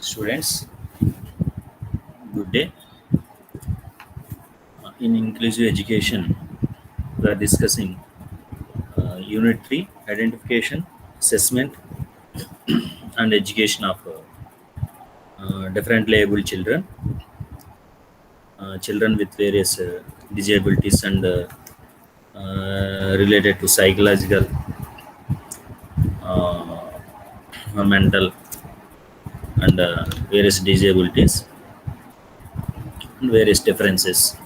Students, good day. In inclusive education, we are discussing Unit 3 Identification, Assessment, and Education of differently able children, children with various disabilities and related to psychological, mental, and various disabilities and various differences.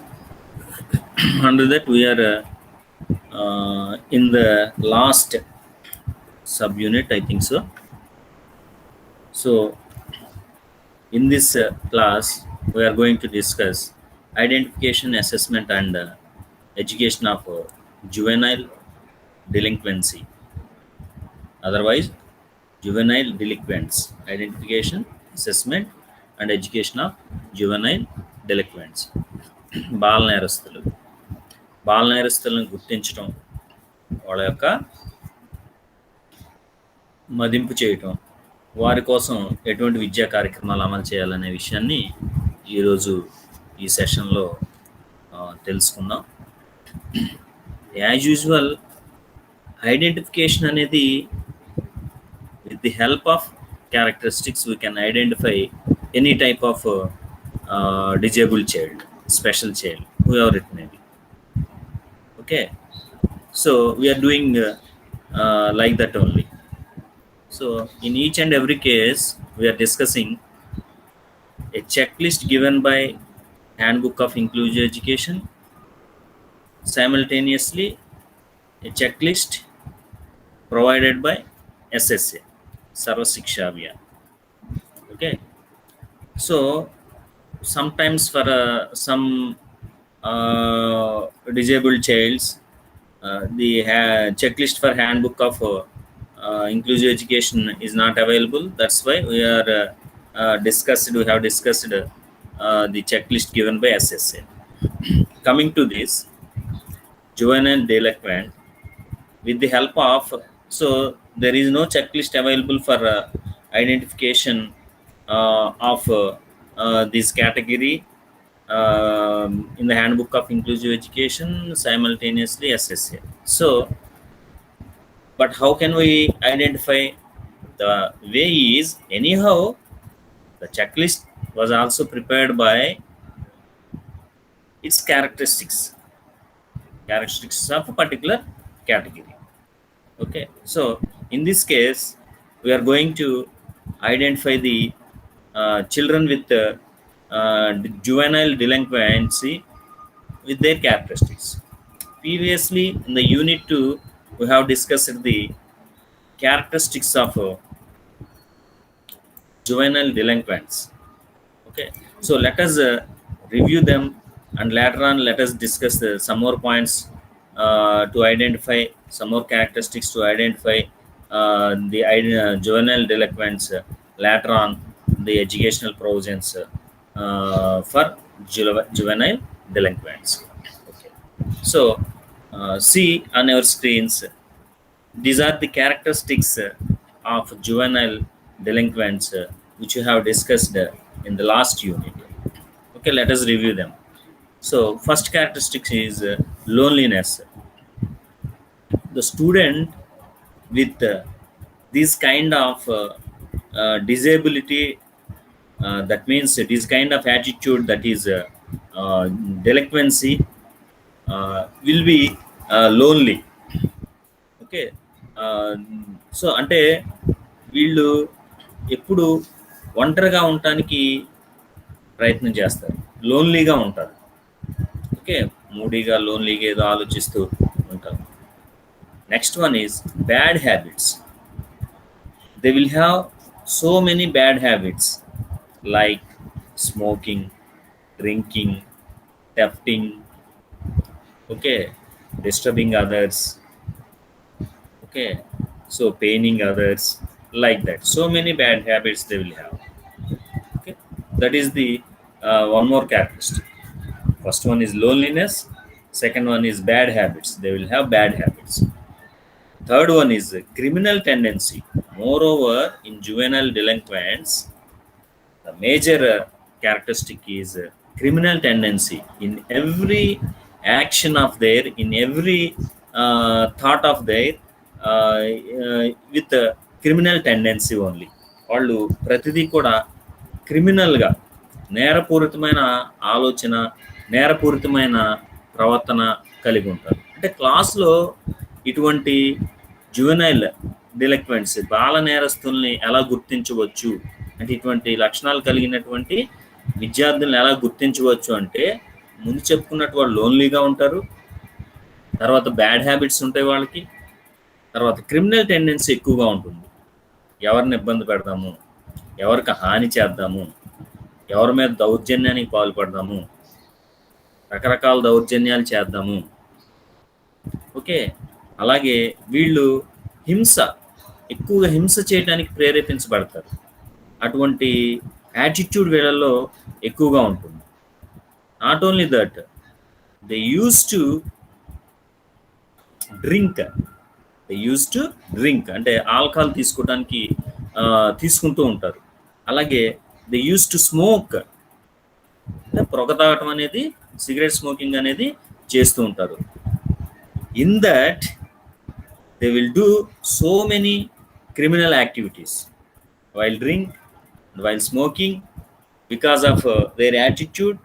Under that, we are in the last subunit, I think so. So, in this class, we are going to discuss identification, assessment, and education of juvenile delinquency, otherwise, juvenile delinquents, identification, assessment, and education of juvenile delinquents. బాల నేరస్తులు బాల నేరస్తులను గుర్తించడం, వాళ్ళ యొక్క మదింపు చేయటం, వారి కోసం ఎటువంటి విద్యా కార్యక్రమాలు అమలు చేయాలనే విషయాన్ని ఈరోజు ఈ సెషన్లో తెలుసుకుందాం. యాజ్ యూజువల్, ఐడెంటిఫికేషన్ అనేది with the help of characteristics we can identify any type of disabled child, special child, whoever it may be. Okay, so we are doing like that only. So in each and every case we are discussing a checklist given by Handbook of Inclusive Education, simultaneously a checklist provided by SSA, Sarva Shiksha Abhiyan. Okay, so sometimes for some disabled childs, the checklist for Handbook of Inclusive Education is not available. That's why we are we have discussed the checklist given by SSA. Coming to this juvenile delinquent, with the help of, so there is no checklist available for identification of this category in the Handbook of Inclusive Education, simultaneously SSA. So, but how can we identify? The way is, anyhow, the checklist was also prepared by its characteristics of a particular category. Okay, so in this case we are going to identify the children with juvenile delinquency with their characteristics. Previously in the unit 2 we have discussed the characteristics of juvenile delinquents. Okay, so let us review them, and later on let us discuss some more points to identify some more characteristics to identify the juvenile delinquents. Later on, the educational provisions for juvenile delinquents. Okay, so see on your screens, these are the characteristics of juvenile delinquents which you have discussed in the last unit. Okay, let us review them. So first characteristic is loneliness. The student with this kind of disability, that means this kind of attitude, that is delinquency, will be lonely. Okay, so అంటే వీళ్ళు ఎప్పుడు ఒంటరిగా ఉండటానికి ప్రయత్నం చేస్తారు, లోన్లీగా ఉంటారు. Okay, మూడీగా, లోన్లీగా ఏదో ఆలోచిస్తూ ఉంటారు. Next one is bad habits. They will have so many bad habits like smoking, drinking, thefting, okay, disturbing others, okay, so paining others, like that. So many bad habits they will have. Okay, that is the one more characteristic. First one is loneliness, second one is bad habits, they will have bad habits. Third one is criminal tendency. Moreover, in juvenile delinquents, The major characteristic is criminal tendency in every action of their, in every thought of their, with criminal tendency only. వాళ్ళు ప్రతిదీ కూడా క్రిమినల్గా, నేరపూరితమైన ఆలోచన, నేరపూరితమైన ప్రవర్తన కలిగి ఉంటారు. అంటే క్లాస్లో ఇటువంటి జువెనైల్ డిలెక్వెంట్స్, బాల నేరస్తుల్ని ఎలా గుర్తించవచ్చు అంటే, ఇటువంటి లక్షణాలు కలిగినటువంటి విద్యార్థులను ఎలా గుర్తించవచ్చు అంటే, ముందు చెప్పుకున్నట్టు వాళ్ళు లోన్లీగా ఉంటారు, తర్వాత బ్యాడ్ హ్యాబిట్స్ ఉంటాయి వాళ్ళకి, తర్వాత క్రిమినల్ టెండెన్సీ ఎక్కువగా ఉంటుంది. ఎవరిని ఇబ్బంది పెడదాము, ఎవరికి హాని చేద్దాము, ఎవరి మీద దౌర్జన్యానికి పాల్పడదాము, రకరకాల దౌర్జన్యాలు చేద్దాము. ఓకే, అలాగే వీళ్ళు ఎక్కువగా హింస చేయడానికి ప్రేరేపించబడతారు. అటువంటి యాటిట్యూడ్ వీళ్ళల్లో ఎక్కువగా ఉంటుంది. Not only that, they use to drink అంటే ఆల్కహాల్ తీసుకుంటూ ఉంటారు. అలాగే దే యూస్ టు స్మోక్, అంటే పొగ తాగటం అనేది, సిగరెట్ స్మోకింగ్ అనేది చేస్తూ ఉంటారు. In that they will do so many criminal activities while drink, while smoking, because of their attitude,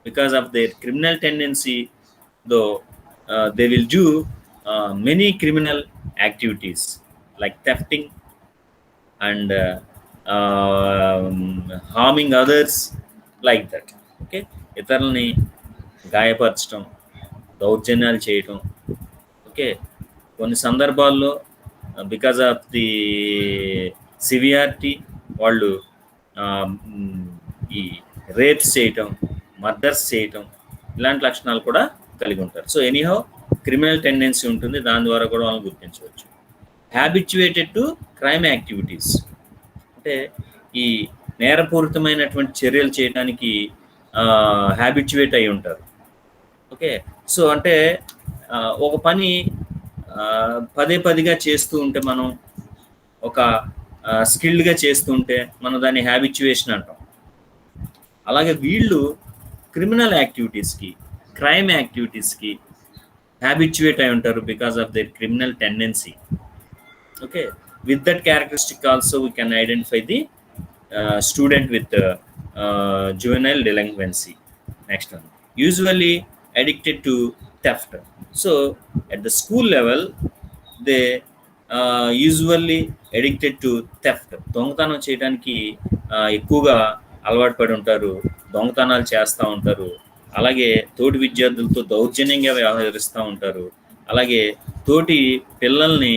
because of their criminal tendency. Though they will do many criminal activities like thefting and harming others, like that. Okay, ఇతరులని గాయపరచడం, దౌర్జన్యాలు చేయటం. Okay, కొన్ని సందర్భాల్లో because of the severity వాళ్ళు ఈ rapes చేయటం, murders చేయటం, ఇలాంటి లక్షణాలు కూడా కలిగి ఉంటారు. సో ఎనీహౌ క్రిమినల్ టెండెన్సీ ఉంటుంది, దాని ద్వారా కూడా వాళ్ళని గుర్తించవచ్చు. హ్యాబిచ్యువేటెడ్ టు క్రైమ్ యాక్టివిటీస్, అంటే ఈ నేరపూరితమైనటువంటి చర్యలు చేయడానికి హ్యాబిచ్యువేట్ అయి ఉంటారు. ఓకే, సో అంటే ఒక పని పదేగా చేస్తూ ఉంటే, మనం ఒక స్కిల్డ్గా చేస్తూ ఉంటే మనం దాన్ని హ్యాబిచ్యువేషన్ అంటాం. అలాగే వీళ్ళు క్రిమినల్ యాక్టివిటీస్కి, క్రైమ్ యాక్టివిటీస్కి హ్యాబిచ్యువేట్ అయి ఉంటారు because of their criminal tendency. Okay, with that characteristic also we can identify the student with juvenile delinquency. Next one, usually addicted to theft. So at the school level, they usually addicted to theft. దొంగతనం చేయడానికి ఎక్కువగా అలవాటు పడి ఉంటారు, దొంగతనాలు చేస్తూ ఉంటారు. అలాగే తోటి విద్యార్థులతో దౌర్జన్యంగా వ్యవహరిస్తూ ఉంటారు. అలాగే తోటి పిల్లల్ని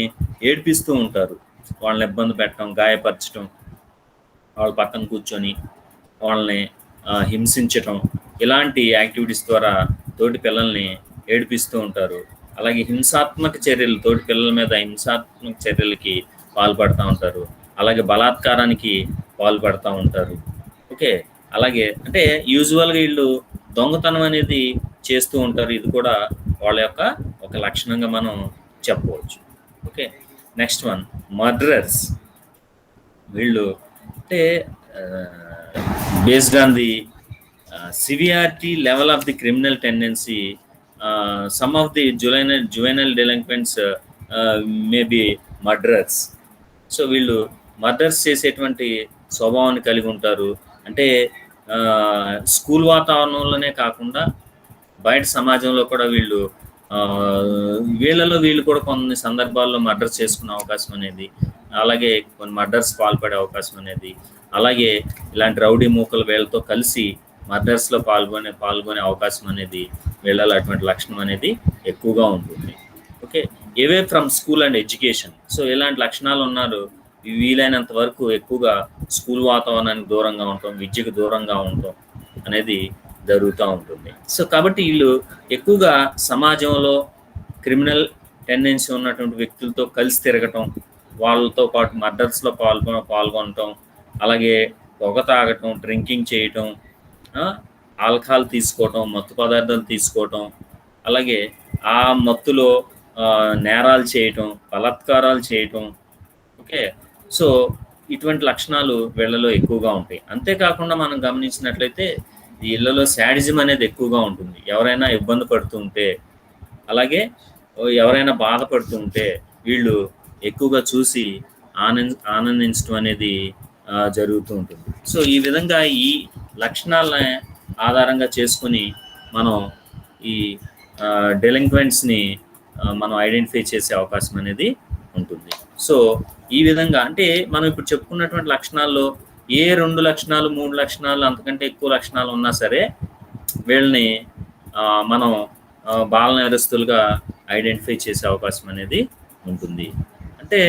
ఏడ్పిస్తూ ఉంటారు, వాళ్ళని ఇబ్బంది పెట్టడం, గాయపరచడం, వాళ్ళ పక్కన కూర్చొని వాళ్ళని హింసించటం, ఇలాంటి యాక్టివిటీస్ ద్వారా తోటి పిల్లల్ని ఏడిపిస్తూ ఉంటారు. అలాగే హింసాత్మక చర్యలు, తోటి పిల్లల మీద హింసాత్మక చర్యలకి పాల్పడుతూ ఉంటారు. అలాగే బలాత్కారానికి పాల్పడుతూ ఉంటారు. ఓకే, అలాగే అంటే యూజువల్గా వీళ్ళు దొంగతనం అనేది చేస్తూ ఉంటారు. ఇది కూడా వాళ్ళ యొక్క ఒక లక్షణంగా మనం చెప్పవచ్చు. Okay, next one, murderers. వీళ్ళు అంటే based on the severity level of the criminal tendency, some of the juvenile delinquents may be murderers. So వీళ్ళు మర్డర్స్ చేసేటువంటి స్వభావాన్ని కలిగి ఉంటారు. అంటే స్కూల్ వాతావరణంలోనే కాకుండా బయట సమాజంలో కూడా వీళ్ళు వీళ్ళు కూడా కొన్ని సందర్భాల్లో మర్డర్స్ చేసుకునే అవకాశం అనేది, అలాగే కొన్ని మర్డర్స్ పాల్పడే అవకాశం అనేది, అలాగే ఇలాంటి రౌడీ మూకలు వీళ్ళతో కలిసి మర్డర్స్లో పాల్గొనే అవకాశం అనేది వీళ్ళలో అటువంటి లక్షణం అనేది ఎక్కువగా ఉంటుంది. Okay, away from school and education. So ఇలాంటి లక్షణాలు ఉన్నారు, వీలైనంత వరకు ఎక్కువగా స్కూల్ వాతావరణానికి దూరంగా ఉండటం, విద్యకు దూరంగా ఉండటం అనేది జరుగుతూ ఉంటుంది. సో కాబట్టి వీళ్ళు ఎక్కువగా సమాజంలో క్రిమినల్ టెండెన్సీ ఉన్నటువంటి వ్యక్తులతో కలిసి తిరగటం, వాళ్ళతో పాటు మర్డర్స్లో పాల్గొనటం, అలాగే పొగ తాగటం, డ్రింకింగ్ చేయటం, ఆల్కహాల్ తీసుకోవటం, మత్తు పదార్థాలు తీసుకోవటం, అలాగే ఆ మత్తులో నేరాలు చేయటం, బలాత్కారాలు చేయటం. ఓకే, సో ఇటువంటి లక్షణాలు వీళ్ళలో ఎక్కువగా ఉంటాయి. అంతేకాకుండా మనం గమనించినట్లయితే వీళ్ళలో శాడిజం అనేది ఎక్కువగా ఉంటుంది. ఎవరైనా ఇబ్బంది పడుతూ ఉంటే, అలాగే ఎవరైనా బాధపడుతూ ఉంటే వీళ్ళు ఎక్కువగా చూసి ఆనందించడం అనేది జరుగుతూ ఉంటుంది. సో ఈ విధంగా ఈ లక్షణాలని ఆధారంగా చేసుకుని మనం ఈ డెలింక్వెంట్స్ని మనం ఐడెంటిఫై చేసే అవకాశం అనేది ఉంటుంది. సో ఈ విధంగా అంటే మనం ఇప్పుడు చెప్పుకున్నటువంటి లక్షణాల్లో ఏ 2 లక్షణాలు 3 లక్షణాలు అంతకంటే ఎక్కువ లక్షణాలు ఉన్నా సరే వీళ్ళని మనం బాల నేరస్తులుగా ఐడెంటిఫై చేసే అవకాశం అనేది ఉంటుంది. అంటే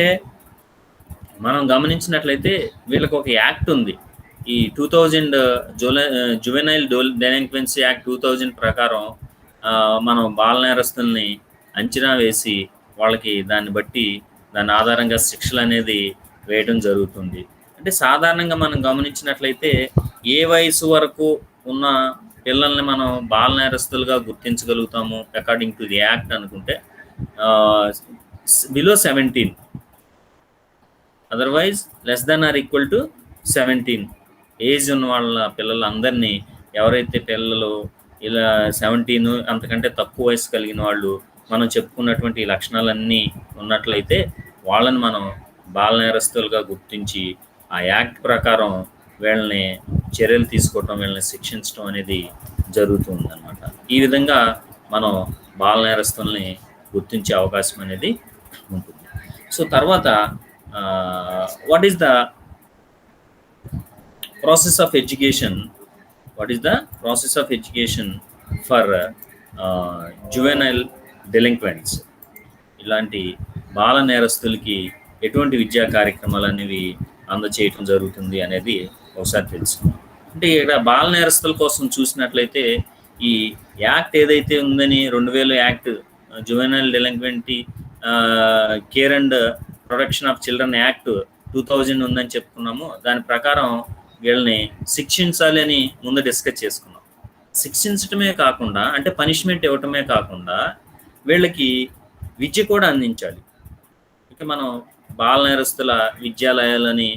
మనం గమనించినట్లయితే వీళ్ళకి ఒక యాక్ట్ ఉంది. ఈ 2000 జువెనైల్ డెలింక్వెన్సీ యాక్ట్ 2000 ప్రకారం మనం బాల నేరస్తుల్ని అంచనా వేసి వాళ్ళకి దాని ఆధారంగా శిక్షలు అనేది వేయడం జరుగుతుంది. అంటే సాధారణంగా మనం గమనించినట్లయితే ఏ వయసు వరకు ఉన్న పిల్లల్ని మనం బాల నేరస్తులుగా గుర్తించగలుగుతాము అకార్డింగ్ టు ది యాక్ట్ అనుకుంటే below 17, otherwise less than or equal to 17 age ఉన్న వాళ్ళ పిల్లలందరినీ, ఎవరైతే పిల్లలు ఇలా 17 అంతకంటే తక్కువ వయసు కలిగిన వాళ్ళు మనం చెప్పుకున్నటువంటి లక్షణాలన్నీ ఉన్నట్లయితే వాళ్ళని మనం బాల నేరస్తులుగా గుర్తించి ఆ యాక్ట్ ప్రకారం వీళ్ళని చర్యలు తీసుకోవటం, వీళ్ళని శిక్షించడం అనేది జరుగుతుందన్నమాట. ఈ విధంగా మనం బాల నేరస్తుల్ని గుర్తించే అవకాశం అనేది ఉంటుంది. సో తర్వాత what is the process of education for juvenile delinquents? ఇలాంటి బాల నేరస్తులకి ఎటువంటి విద్యా కార్యక్రమాలు అనేవి అందచేయటం జరుగుతుంది అనేది ఒకసారి తెలుసుకుందాం. అంటే ఇక్కడ బాల నేరస్తుల కోసం చూసినట్లయితే ఈ యాక్ట్ ఏదైతే ఉందని 2000 act juvenile delinquency care and protection of children act 2000 ఉందని చెప్పుకున్నాము. దాని ప్రకారం వీళ్ళని శిక్షించాలి అని ముందు డిస్కస్ చేసుకున్నాం. శిక్షించటమే కాకుండా అంటే పనిష్మెంట్ ఇవ్వటమే కాకుండా వీళ్ళకి విద్య కూడా అందించాలి. ఇక మనం బాల నేరస్తుల విద్యాలయాలని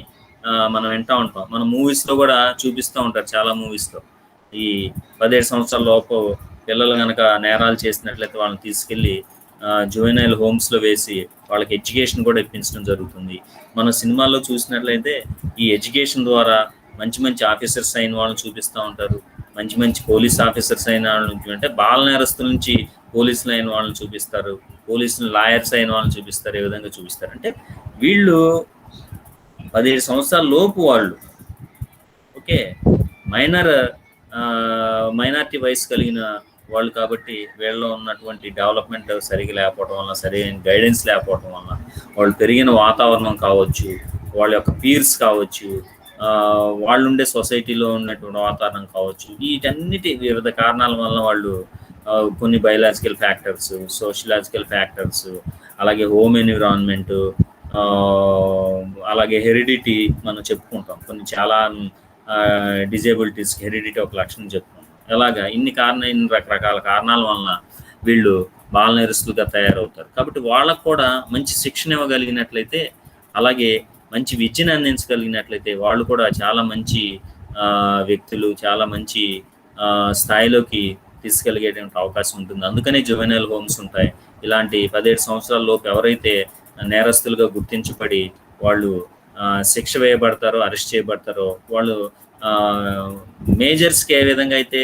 మనం వింటూ ఉంటాం. మన మూవీస్లో కూడా చూపిస్తూ ఉంటారు. చాలా మూవీస్లో ఈ 17 సంవత్సరాల లోపు పిల్లలు కనుక నేరాలు చేసినట్లయితే వాళ్ళని తీసుకెళ్ళి జువెనైల్ హోమ్స్లో వేసి వాళ్ళకి ఎడ్యుకేషన్ కూడా ఇప్పించడం జరుగుతుంది. మన సినిమాల్లో చూసినట్లయితే ఈ ఎడ్యుకేషన్ ద్వారా మంచి ఆఫీసర్స్ అయిన వాళ్ళని చూపిస్తూ ఉంటారు. మంచి పోలీస్ ఆఫీసర్స్ అయిన వాళ్ళ నుంచి, అంటే బాల నేరస్తుల నుంచి పోలీసులు అయిన వాళ్ళని చూపిస్తారు, పోలీసులు లాయర్స్ అయిన వాళ్ళని చూపిస్తారు. ఏ విధంగా చూపిస్తారు అంటే వీళ్ళు 17 సంవత్సరాల లోపు వాళ్ళు, ఓకే, మైనారిటీ వయసు కలిగిన వాళ్ళు కాబట్టి వీళ్ళలో ఉన్నటువంటి డెవలప్మెంట్ సరిగా లేకపోవడం వల్ల, సరైన గైడెన్స్ లేకపోవడం వల్ల, వాళ్ళు పెరిగిన వాతావరణం కావచ్చు, వాళ్ళ యొక్క పీర్స్ కావచ్చు, వాళ్ళు ఉండే సొసైటీలో ఉన్నటువంటి వాతావరణం కావచ్చు, వీటన్నిటి వివిధ కారణాల వల్ల వాళ్ళు కొన్ని బయలాజికల్ ఫ్యాక్టర్స్, సోషలాజికల్ ఫ్యాక్టర్స్, అలాగే హోమ్ ఎన్విరాన్మెంట్, అలాగే హెరిడిటీ మనం చెప్పుకుంటాం. కొన్ని చాలా డిజేబిలిటీస్కి హెరిడిటీ ఒక లక్షణం చెప్పుకుంటాం. అలాగా ఇన్ని రకరకాల కారణాల వలన వీళ్ళు బాల నేరస్తులుగా తయారవుతారు. కాబట్టి వాళ్ళకు కూడా మంచి శిక్షణ ఇవ్వగలిగినట్లయితే, అలాగే మంచి విద్యను అందించగలిగినట్లయితే వాళ్ళు కూడా చాలా మంచి వ్యక్తులు, చాలా మంచి స్థాయిలోకి తీసుకెళ్ళగేటువంటి అవకాశం ఉంటుంది. అందుకనే జువెనైల్ హోమ్స్ ఉంటాయి. ఇలాంటి 17 సంవత్సరాల లోపు ఎవరైతే నేరస్తులుగా గుర్తించబడి వాళ్ళు శిక్ష వేయబడతారో, అరెస్ట్ చేయబడతారో, వాళ్ళు మేజర్స్కి ఏ విధంగా అయితే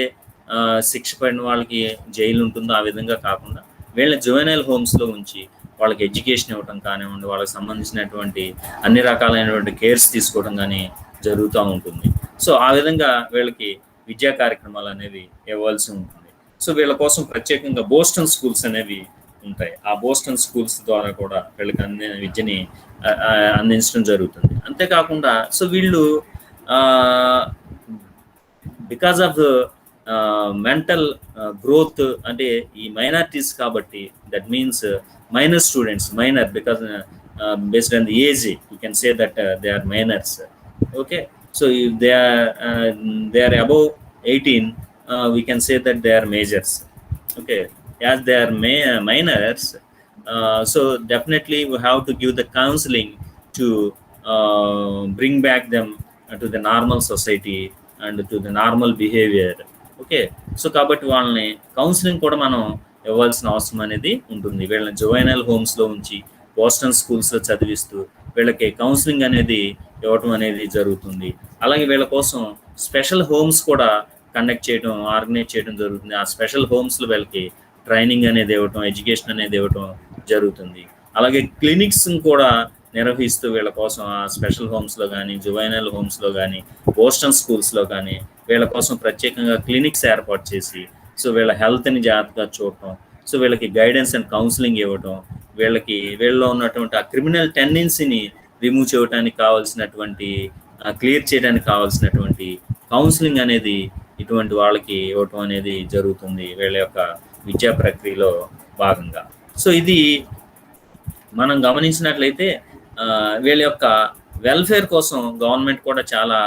శిక్ష పడిన వాళ్ళకి జైలు ఉంటుందో ఆ విధంగా కాకుండా వీళ్ళని జువెనైల్ హోమ్స్లో ఉంచి వాళ్ళకి ఎడ్యుకేషన్ ఇవ్వడం కానివ్వండి, వాళ్ళకి సంబంధించినటువంటి అన్ని రకాలైనటువంటి కేర్స్ తీసుకోవడం కానీ జరుగుతూ ఉంటుంది. సో ఆ విధంగా వీళ్ళకి విద్యా కార్యక్రమాలు అనేవి ఇవ్వాల్సి ఉంటుంది. సో వీళ్ళ కోసం ప్రత్యేకంగా బోస్టన్ స్కూల్స్ అనేవి ఉంటాయి. ఆ బోస్టన్ స్కూల్స్ ద్వారా కూడా వీళ్ళకి విద్యని అందించడం జరుగుతుంది. అంతేకాకుండా సో వీళ్ళు బికాజ్ ఆఫ్ మెంటల్ గ్రోత్, అంటే ఈ మైనారిటీస్ కాబట్టి that means minor students, minor because based on the age you can say that they are minors. Okay, so if they are above 18, we can say that they are majors. Okay, as they are minors, so definitely we have to give the counseling to bring back them to the normal society and to the normal behavior. Okay, so కాబట్టి వాళ్ళని counselling కూడా మనం ఇవ్వాల్సిన అవసరం అనేది ఉంటుంది. వీళ్ళని juvenile హోమ్స్లో ఉంచి బోస్టన్ స్కూల్స్లో చదివిస్తూ వీళ్ళకి కౌన్సిలింగ్ అనేది ఇవ్వటం అనేది జరుగుతుంది. అలాగే వీళ్ళ కోసం స్పెషల్ హోమ్స్ కూడా కండక్ట్ చేయడం, ఆర్గనైజ్ చేయడం జరుగుతుంది. ఆ స్పెషల్ హోమ్స్లో వీళ్ళకి ట్రైనింగ్ అనేది ఇవ్వటం, ఎడ్యుకేషన్ అనేది ఇవ్వటం జరుగుతుంది. అలాగే క్లినిక్స్ కూడా నిర్వహిస్తూ వీళ్ళ కోసం ఆ స్పెషల్ హోమ్స్లో కానీ, జువైనల్ హోమ్స్లో కానీ, బోస్టన్ స్కూల్స్లో కానీ వీళ్ళ కోసం ప్రత్యేకంగా క్లినిక్స్ ఏర్పాటు చేసి సో వీళ్ళ హెల్త్ని జాగ్రత్తగా చూడటం, సో వీళ్ళకి గైడెన్స్ అండ్ కౌన్సిలింగ్ ఇవ్వటం, వీళ్ళలో ఉన్నటువంటి ఆ క్రిమినల్ టెండెన్సీని రిమూవ్ చేయడానికి కావాల్సినటువంటి, క్లియర్ చేయడానికి కావాల్సినటువంటి కౌన్సిలింగ్ అనేది ఇటువంటి వాళ్ళకి ఇవ్వటం అనేది జరుగుతుంది వీళ్ళ యొక్క విద్యా ప్రక్రియలో భాగంగా. సో ఇది మనం గమనించినట్లయితే వీళ్ళ యొక్క వెల్ఫేర్ కోసం గవర్నమెంట్ కూడా చాలా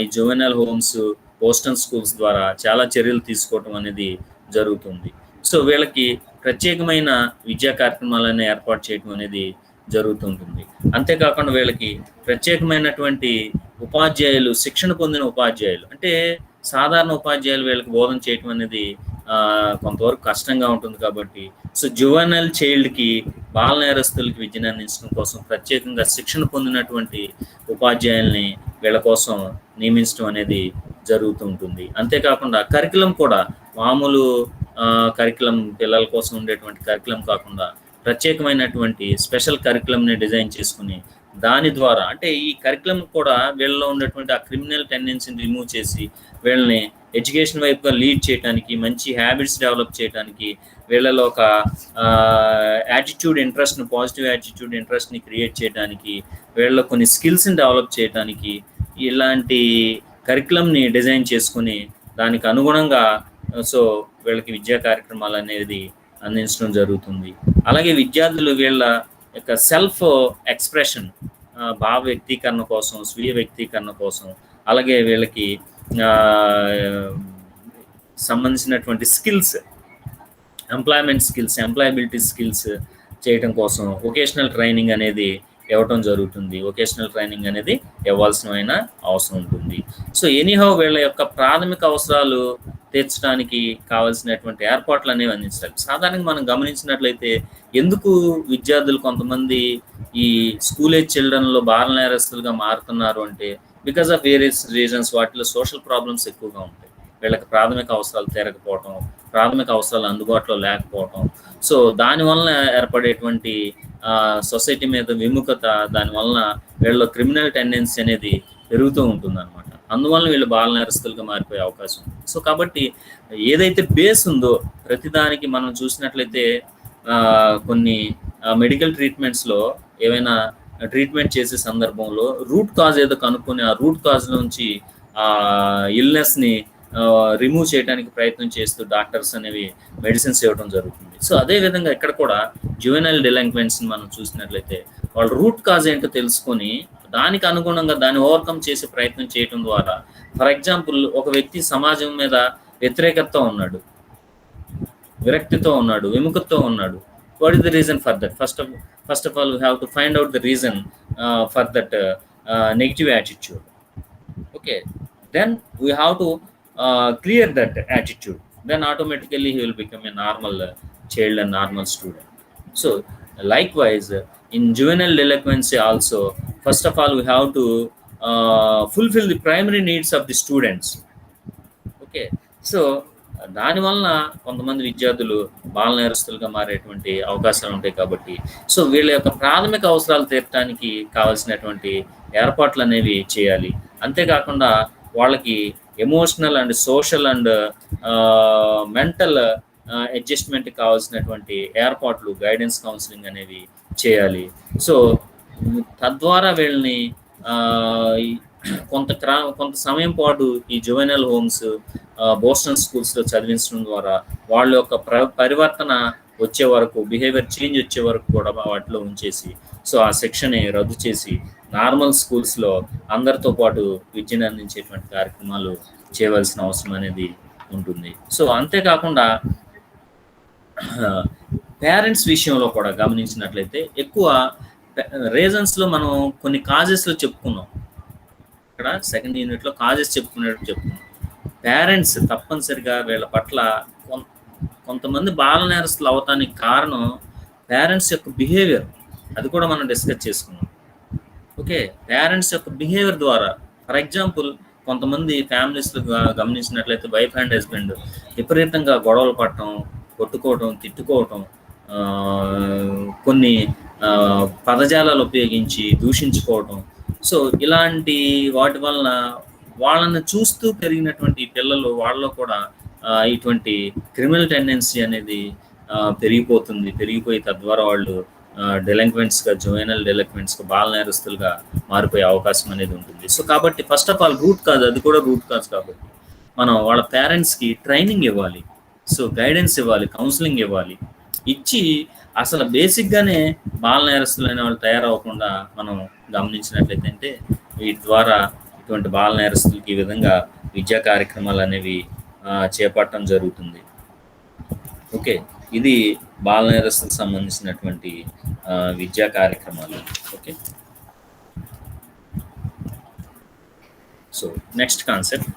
ఈ జువెనల్ హోమ్స్, బోస్టన్ స్కూల్స్ ద్వారా చాలా చర్యలు తీసుకోవటం అనేది జరుగుతుంది. సో వీళ్ళకి ప్రత్యేకమైన విద్యా కార్యక్రమాలను ఏర్పాటు చేయడం అనేది జరుగుతుంటుంది. అంతేకాకుండా వీళ్ళకి ప్రత్యేకమైనటువంటి ఉపాధ్యాయులు, శిక్షణ పొందిన ఉపాధ్యాయులు, అంటే సాధారణ ఉపాధ్యాయులు వీళ్ళకి బోధన చేయటం అనేది కొంతవరకు కష్టంగా ఉంటుంది. కాబట్టి సో జువెనల్ చైల్డ్కి, బాల నేరస్తులకి విద్యను అందించడం కోసం ప్రత్యేకంగా శిక్షణ పొందినటువంటి ఉపాధ్యాయుల్ని వీళ్ళ కోసం నియమించడం అనేది జరుగుతూ ఉంటుంది. అంతేకాకుండా కరికులం కూడా మామూలు కరికులం, పిల్లల కోసం ఉండేటువంటి కరికులం కాకుండా ప్రత్యేకమైనటువంటి స్పెషల్ కరికులంని డిజైన్ చేసుకుని దాని ద్వారా, అంటే ఈ కరికులం కూడా వీళ్ళలో ఉన్నటువంటి ఆ క్రిమినల్ టెండెన్సీని రిమూవ్ చేసి వీళ్ళని ఎడ్యుకేషన్ వైపుగా లీడ్ చేయడానికి, మంచి హ్యాబిట్స్ డెవలప్ చేయడానికి, వీళ్ళలో ఒక ఇంట్రెస్ట్ని, పాజిటివ్ యాటిట్యూడ్ ఇంట్రెస్ట్ని క్రియేట్ చేయడానికి, వీళ్ళలో కొన్ని స్కిల్స్ని డెవలప్ చేయడానికి ఇలాంటి కరికులంని డిజైన్ చేసుకుని దానికి అనుగుణంగా సో వీళ్ళకి విద్యా కార్యక్రమాలు అనేది అందించడం జరుగుతుంది. అలాగే విద్యార్థులు వీళ్ళ యొక్క సెల్ఫ్ ఎక్స్ప్రెషన్, భావ వ్యక్తీకరణ కోసం, స్వీయ వ్యక్తీకరణ కోసం, అలాగే వీళ్ళకి సంబంధించినటువంటి స్కిల్స్, ఎంప్లాయబిలిటీ స్కిల్స్ చేయటం కోసం వొకేషనల్ ట్రైనింగ్ అనేది ఇవ్వటం జరుగుతుంది. వొకేషనల్ ట్రైనింగ్ అనేది ఇవ్వాల్సిన అవసరం ఉంటుంది. సో ఎనీహౌ వీళ్ళ యొక్క ప్రాథమిక అవసరాలు తీర్చడానికి కావాల్సినటువంటి ఏర్పాట్లు అనేవి అందించాలి. సాధారణంగా మనం గమనించినట్లయితే ఎందుకు విద్యార్థులు కొంతమంది ఈ స్కూల్ ఏజ్ చిల్డ్రన్లో బాల నేరస్తులుగా మారుతున్నారు అంటే బికాస్ ఆఫ్ వేరియస్ రీజన్స్. వాటిలో సోషల్ ప్రాబ్లమ్స్ ఎక్కువగా ఉంటాయి. వీళ్ళకి ప్రాథమిక అవసరాలు తీరకపోవటం, ప్రాథమిక అవసరాలు అందుబాటులో లేకపోవటం, సో దానివల్ల ఏర్పడేటువంటి సొసైటీ మీద విముఖత, దానివల్ల వీళ్ళ క్రిమినల్ టెండెన్సీ అనేది పెరుగుతూ ఉంటుంది అనమాట. అందువల్ల వీళ్ళు బాల నేరస్తులుగా మారిపోయే అవకాశం ఉంది. సో కాబట్టి ఏదైతే బేస్ ఉందో ప్రతిదానికి మనం చూసినట్లయితే కొన్ని మెడికల్ ట్రీట్మెంట్స్లో ఏవైనా ట్రీట్మెంట్ చేసే సందర్భంలో రూట్ కాజ్ ఏదో కనుక్కొని ఆ రూట్ కాజ్ నుంచి ఆ ఇల్నెస్ని రిమూవ్ చేయడానికి ప్రయత్నం చేస్తూ డాక్టర్స్ అనేవి మెడిసిన్స్ ఇవ్వడం జరుగుతుంది. సో అదేవిధంగా ఇక్కడ కూడా జువెనైల్ డిలింక్వెంట్స్ని మనం చూసినట్లయితే వాళ్ళ రూట్ కాజ్ ఏంటో తెలుసుకొని దానికి అనుగుణంగా దాన్ని ఓవర్కమ్ చేసే ప్రయత్నం చేయడం ద్వారా, ఫర్ ఎగ్జాంపుల్ ఒక వ్యక్తి సమాజం మీద వ్యతిరేకతతో ఉన్నాడు, విరక్తితో ఉన్నాడు, విముఖతతో ఉన్నాడు. What is the reason for that? First of all we have to find out the reason for that negative attitude. Okay, then we have to clear that attitude, then automatically he will become a normal child and normal student. So likewise in juvenile delinquency also, first of all we have to fulfill the primary needs of the students. Okay, so దానివల్ల కొంతమంది విద్యార్థులు బాల నేరస్తులుగా మారేటువంటి అవకాశాలు ఉంటాయి. కాబట్టి so వీళ్ళ యొక్క ప్రాథమిక అవసరాలు తీర్చడానికి కావాల్సినటువంటి ఏర్పాట్లు అనేవి చేయాలి. అంతేకాకుండా వాళ్ళకి emotional and social and mental అడ్జస్ట్మెంట్కి కావాల్సినటువంటి ఏర్పాట్లు, గైడెన్స్, కౌన్సిలింగ్ అనేవి చేయాలి. సో తద్వారా వీళ్ళని కొంత సమయం పాటు ఈ జువెనల్ హోమ్స్, బోస్టన్ స్కూల్స్లో చదివించడం ద్వారా వాళ్ళ యొక్క పరివర్తన వచ్చే వరకు, బిహేవియర్ చేంజ్ వచ్చే వరకు కూడా వాటిలో ఉంచేసి సో ఆ సెక్షన్ని రద్దు చేసి నార్మల్ స్కూల్స్లో అందరితో పాటు విద్యను అందించేటువంటి కార్యక్రమాలు చేయవలసిన అవసరం అనేది ఉంటుంది. సో అంతేకాకుండా పేరెంట్స్ విషయంలో కూడా గమనించినట్లయితే ఎక్కువ రీజన్స్లో మనం కొన్ని కాజెస్లో చెప్పుకున్నాం. ఇక్కడ సెకండ్ యూనిట్లో కాజెస్ చెప్పుకునేటప్పుడు చెప్పుకున్నాం. పేరెంట్స్ తప్పనిసరిగా వీళ్ళ పట్ల కొంతమంది బాల నేరస్తులు అవటానికి కారణం పేరెంట్స్ యొక్క బిహేవియర్. అది కూడా మనం డిస్కస్ చేసుకున్నాం. ఓకే, పేరెంట్స్ యొక్క బిహేవియర్ ద్వారా, ఫర్ ఎగ్జాంపుల్ కొంతమంది ఫ్యామిలీస్లో గమనించినట్లయితే వైఫ్ అండ్ హస్బెండ్ విపరీతంగా గొడవలు పడటం, కొట్టుకోవటం, తిట్టుకోవటం, కొన్ని పదజాలాలు ఉపయోగించి దూషించుకోవటం. సో ఇలాంటి వాటి వలన వాళ్ళని చూస్తూ పెరిగినటువంటి పిల్లలు వాళ్ళలో కూడా ఇటువంటి క్రిమినల్ టెండెన్సీ అనేది పెరిగిపోయి తద్వారా వాళ్ళు డెలింక్వెంట్స్గా, జువెనల్ డెలింక్వెంట్స్గా, బాల నేరస్తులుగా మారిపోయే అవకాశం అనేది ఉంటుంది. సో కాబట్టి first of all root cause, అది కూడా రూట్ కాజ్ కాబట్టి మనం వాళ్ళ పేరెంట్స్కి ట్రైనింగ్ ఇవ్వాలి, సో గైడెన్స్ ఇవ్వాలి, కౌన్సిలింగ్ ఇవ్వాలి. ఇచ్చి అసలు బేసిక్గానే బాల నేరస్తులైన వాళ్ళు తయారవ్వకుండా మనం గమనించినట్లయితే వీటి ద్వారా ఇటువంటి బాల నేరస్తులకి ఈ విధంగా విద్యా కార్యక్రమాలు అనేవి చేపట్టడం జరుగుతుంది. ఓకే, ఇది బాల నేరస్తులకు సంబంధించినటువంటి విద్యా కార్యక్రమాలు. Okay, so next concept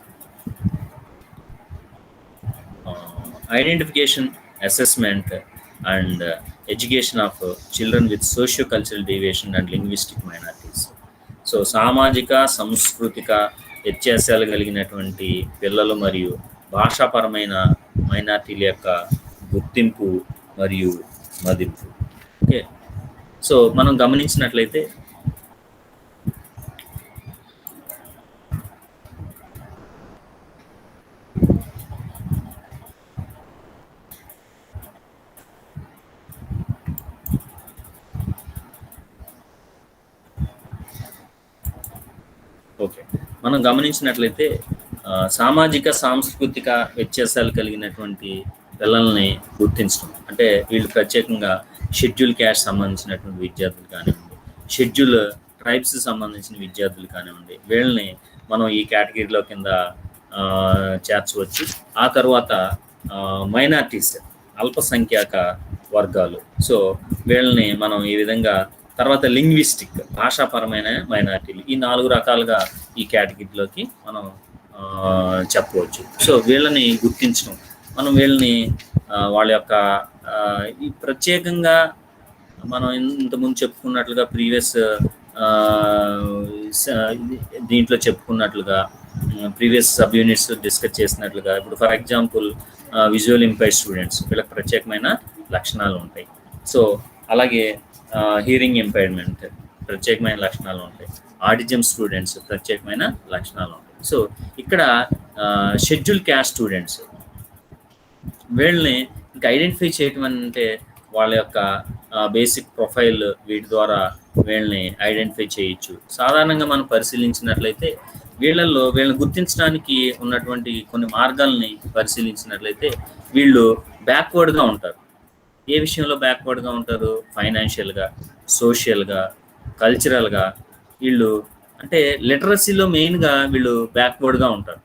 identification, assessment and education of children with socio cultural deviation and linguistic minorities. So సామాజిక, సాంస్కృతిక వ్యత్యాసాలు కలిగినటువంటి పిల్లలు మరియు భాషాపరమైన మైనారిటీల యొక్క గుర్తింపు మరియు మదింపు. ఓకే, సో మనం గమనించినట్లయితే సామాజిక, సాంస్కృతిక వ్యత్యాసాలు కలిగినటువంటి పిల్లల్ని గుర్తించడం అంటే వీళ్ళు ప్రత్యేకంగా షెడ్యూల్ క్యాస్ట్ సంబంధించినటువంటి విద్యార్థులు కానివ్వండి, షెడ్యూల్ ట్రైబ్స్ సంబంధించిన విద్యార్థులు కానివ్వండి, వీళ్ళని మనం ఈ కేటగిరీలో కింద చేర్చవచ్చు. ఆ తర్వాత మైనారిటీస్, అల్పసంఖ్యాక వర్గాలు, సో వీళ్ళని మనం ఈ విధంగా, తర్వాత లింగ్విస్టిక్, భాషాపరమైన మైనారిటీలు, ఈ 4 రకాలుగా ఈ కేటగిరీలోకి మనం చెప్పవచ్చు. సో వీళ్ళని గుర్తించడం, మనం వీళ్ళని వాళ్ళ యొక్క ఈ ప్రత్యేకంగా మనం ఇంతకుముందు చెప్పుకున్నట్లుగా ప్రీవియస్ దీంట్లో చెప్పుకున్నట్లుగా ప్రీవియస్ సబ్ యూనిట్స్ డిస్కస్ చేసినట్లుగా, ఇప్పుడు for example visual impaired students, వీళ్ళకి ప్రత్యేకమైన లక్షణాలు ఉంటాయి. సో అలాగే హియరింగ్ ఇంపైర్మెంట్ ప్రత్యేకమైన లక్షణాలు ఉంటాయి. ఆటిజం స్టూడెంట్స్ ప్రత్యేకమైన లక్షణాలు ఉంటాయి. సో ఇక్కడ షెడ్యూల్ క్యాస్ట్ స్టూడెంట్స్, వీళ్ళని ఇంకా ఐడెంటిఫై చేయటం అంటే వాళ్ళ యొక్క బేసిక్ ప్రొఫైల్, వీటి ద్వారా వీళ్ళని ఐడెంటిఫై చేయొచ్చు. సాధారణంగా మనం పరిశీలించినట్లయితే వీళ్ళని గుర్తించడానికి ఉన్నటువంటి కొన్ని మార్గాల్ని పరిశీలించినట్లయితే వీళ్ళు బ్యాక్వర్డ్గా ఉంటారు. ఏ విషయంలో బ్యాక్వర్డ్గా ఉంటారు? ఫైనాన్షియల్గా, సోషల్గా, కల్చరల్గా. వీళ్ళు అంటే లిటరసీలో మెయిన్గా వీళ్ళు బ్యాక్వర్డ్గా ఉంటారు,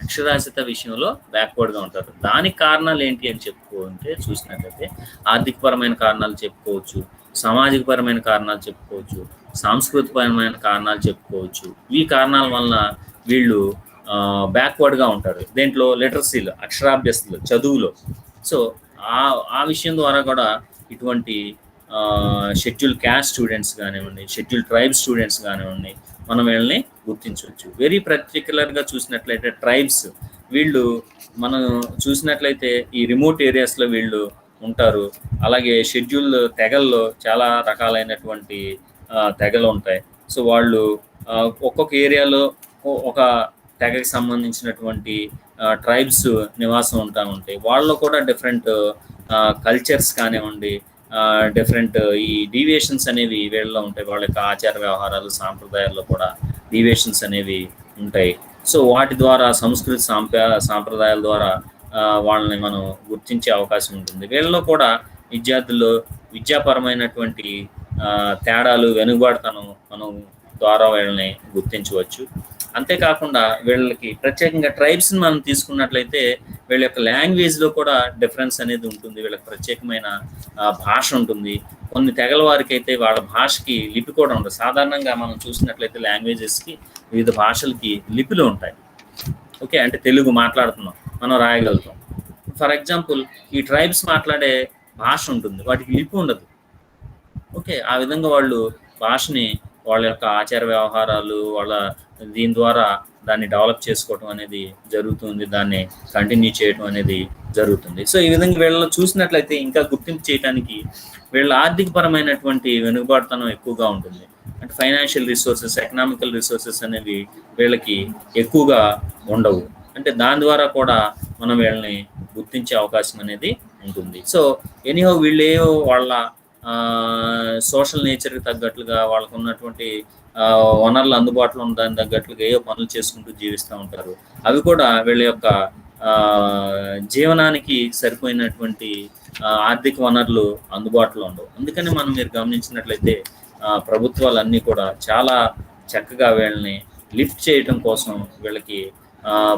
అక్షరాస్యత విషయంలో బ్యాక్వర్డ్గా ఉంటారు. దానికి కారణాలు ఏంటి అని చెప్పుకుంటే చూసినట్లయితే ఆర్థికపరమైన కారణాలు చెప్పుకోవచ్చు, సామాజికపరమైన కారణాలు చెప్పుకోవచ్చు, సాంస్కృతికపరమైన కారణాలు చెప్పుకోవచ్చు. ఈ కారణాల వలన వీళ్ళు బ్యాక్వర్డ్గా ఉంటారు. దేంట్లో? లిటరసీలో, అక్షరాభ్యస్తులు, చదువులో. సో ఆ విషయం ద్వారా కూడా ఇటువంటి షెడ్యూల్ క్యాస్ట్ స్టూడెంట్స్ కానివ్వండి, షెడ్యూల్ ట్రైబ్ స్టూడెంట్స్ కానివ్వండి, మనం వీళ్ళని గుర్తించవచ్చు. వెరీ పర్టిక్యులర్గా చూసినట్లయితే ట్రైబ్స్, వీళ్ళు మనం చూసినట్లయితే ఈ రిమోట్ ఏరియాస్లో వీళ్ళు ఉంటారు. అలాగే షెడ్యూల్ తెగల్లో చాలా రకాలైనటువంటి తెగలు ఉంటాయి. సో వాళ్ళు ఒక్కొక్క ఏరియాలో ఒక తెగకి సంబంధించినటువంటి ట్రైబ్స్ నివాసం ఉంటాయి. వాళ్ళలో కూడా డిఫరెంట్ కల్చర్స్ కానివ్వండి, డిఫరెంట్ ఈ డీవియేషన్స్ అనేవి వీళ్ళలో ఉంటాయి. వాళ్ళ యొక్క ఆచార వ్యవహారాలు, సాంప్రదాయాల్లో కూడా డీవియేషన్స్ అనేవి ఉంటాయి. సో వాటి ద్వారా సంస్కృతి సాంప్రదాయాల ద్వారా వాళ్ళని మనం గుర్తించే అవకాశం ఉంటుంది. వీళ్ళలో కూడా విద్యార్థుల్లో విద్యాపరమైనటువంటి తేడాలు, వెనుకబాటుతనం మనం ద్వారా వీళ్ళని గుర్తించవచ్చు. అంతేకాకుండా వీళ్ళకి ప్రత్యేకంగా ట్రైబ్స్ని మనం తీసుకున్నట్లయితే వీళ్ళ యొక్క లాంగ్వేజ్లో కూడా డిఫరెన్స్ అనేది ఉంటుంది. వీళ్ళకి ప్రత్యేకమైన భాష ఉంటుంది. కొన్ని తెగల వారికి అయితే వాళ్ళ భాషకి లిపి కూడా ఉండదు. సాధారణంగా మనం చూసినట్లయితే లాంగ్వేజెస్కి వివిధ భాషలకి లిపిలు ఉంటాయి. ఓకే, అంటే తెలుగు మాట్లాడుతున్నాం, మనం రాయగలుగుతాం. ఫర్ ఎగ్జాంపుల్ ఈ ట్రైబ్స్ మాట్లాడే భాష ఉంటుంది, వాటికి లిపి ఉండదు. ఓకే, ఆ విధంగా వాళ్ళు భాషని వాళ్ళ యొక్క ఆచార వ్యవహారాలు వాళ్ళ దీని ద్వారా దాన్ని డెవలప్ చేసుకోవటం అనేది జరుగుతుంది, దాన్ని కంటిన్యూ చేయడం అనేది జరుగుతుంది. సో ఈ విధంగా వీళ్ళలో చూసినట్లయితే ఇంకా గుర్తింపు చేయడానికి వీళ్ళ ఆర్థిక పరమైనటువంటి వెనుకబాటుతనం ఎక్కువగా ఉంటుంది. అంటే ఫైనాన్షియల్ రిసోర్సెస్, ఎకనామికల్ రిసోర్సెస్ అనేవి వీళ్ళకి ఎక్కువగా ఉండవు. అంటే దాని ద్వారా కూడా మనం వీళ్ళని గుర్తించే అవకాశం అనేది ఉంటుంది. సో ఎనీహౌ వీళ్ళేవో వాళ్ళ సోషల్ నేచర్కి తగ్గట్లుగా వాళ్ళకు ఉన్నటువంటి వనరులు అందుబాటులో ఉన్న దాని తగ్గట్లుగా ఏవో పనులు చేసుకుంటూ జీవిస్తూ ఉంటారు. అవి కూడా వీళ్ళ యొక్క జీవనానికి సరిపోయినటువంటి ఆర్థిక వనరులు అందుబాటులో ఉండవు. అందుకని మనం మీరు గమనించినట్లయితే ప్రభుత్వాలన్నీ కూడా చాలా చక్కగా వీళ్ళని లిఫ్ట్ చేయటం కోసం వీళ్ళకి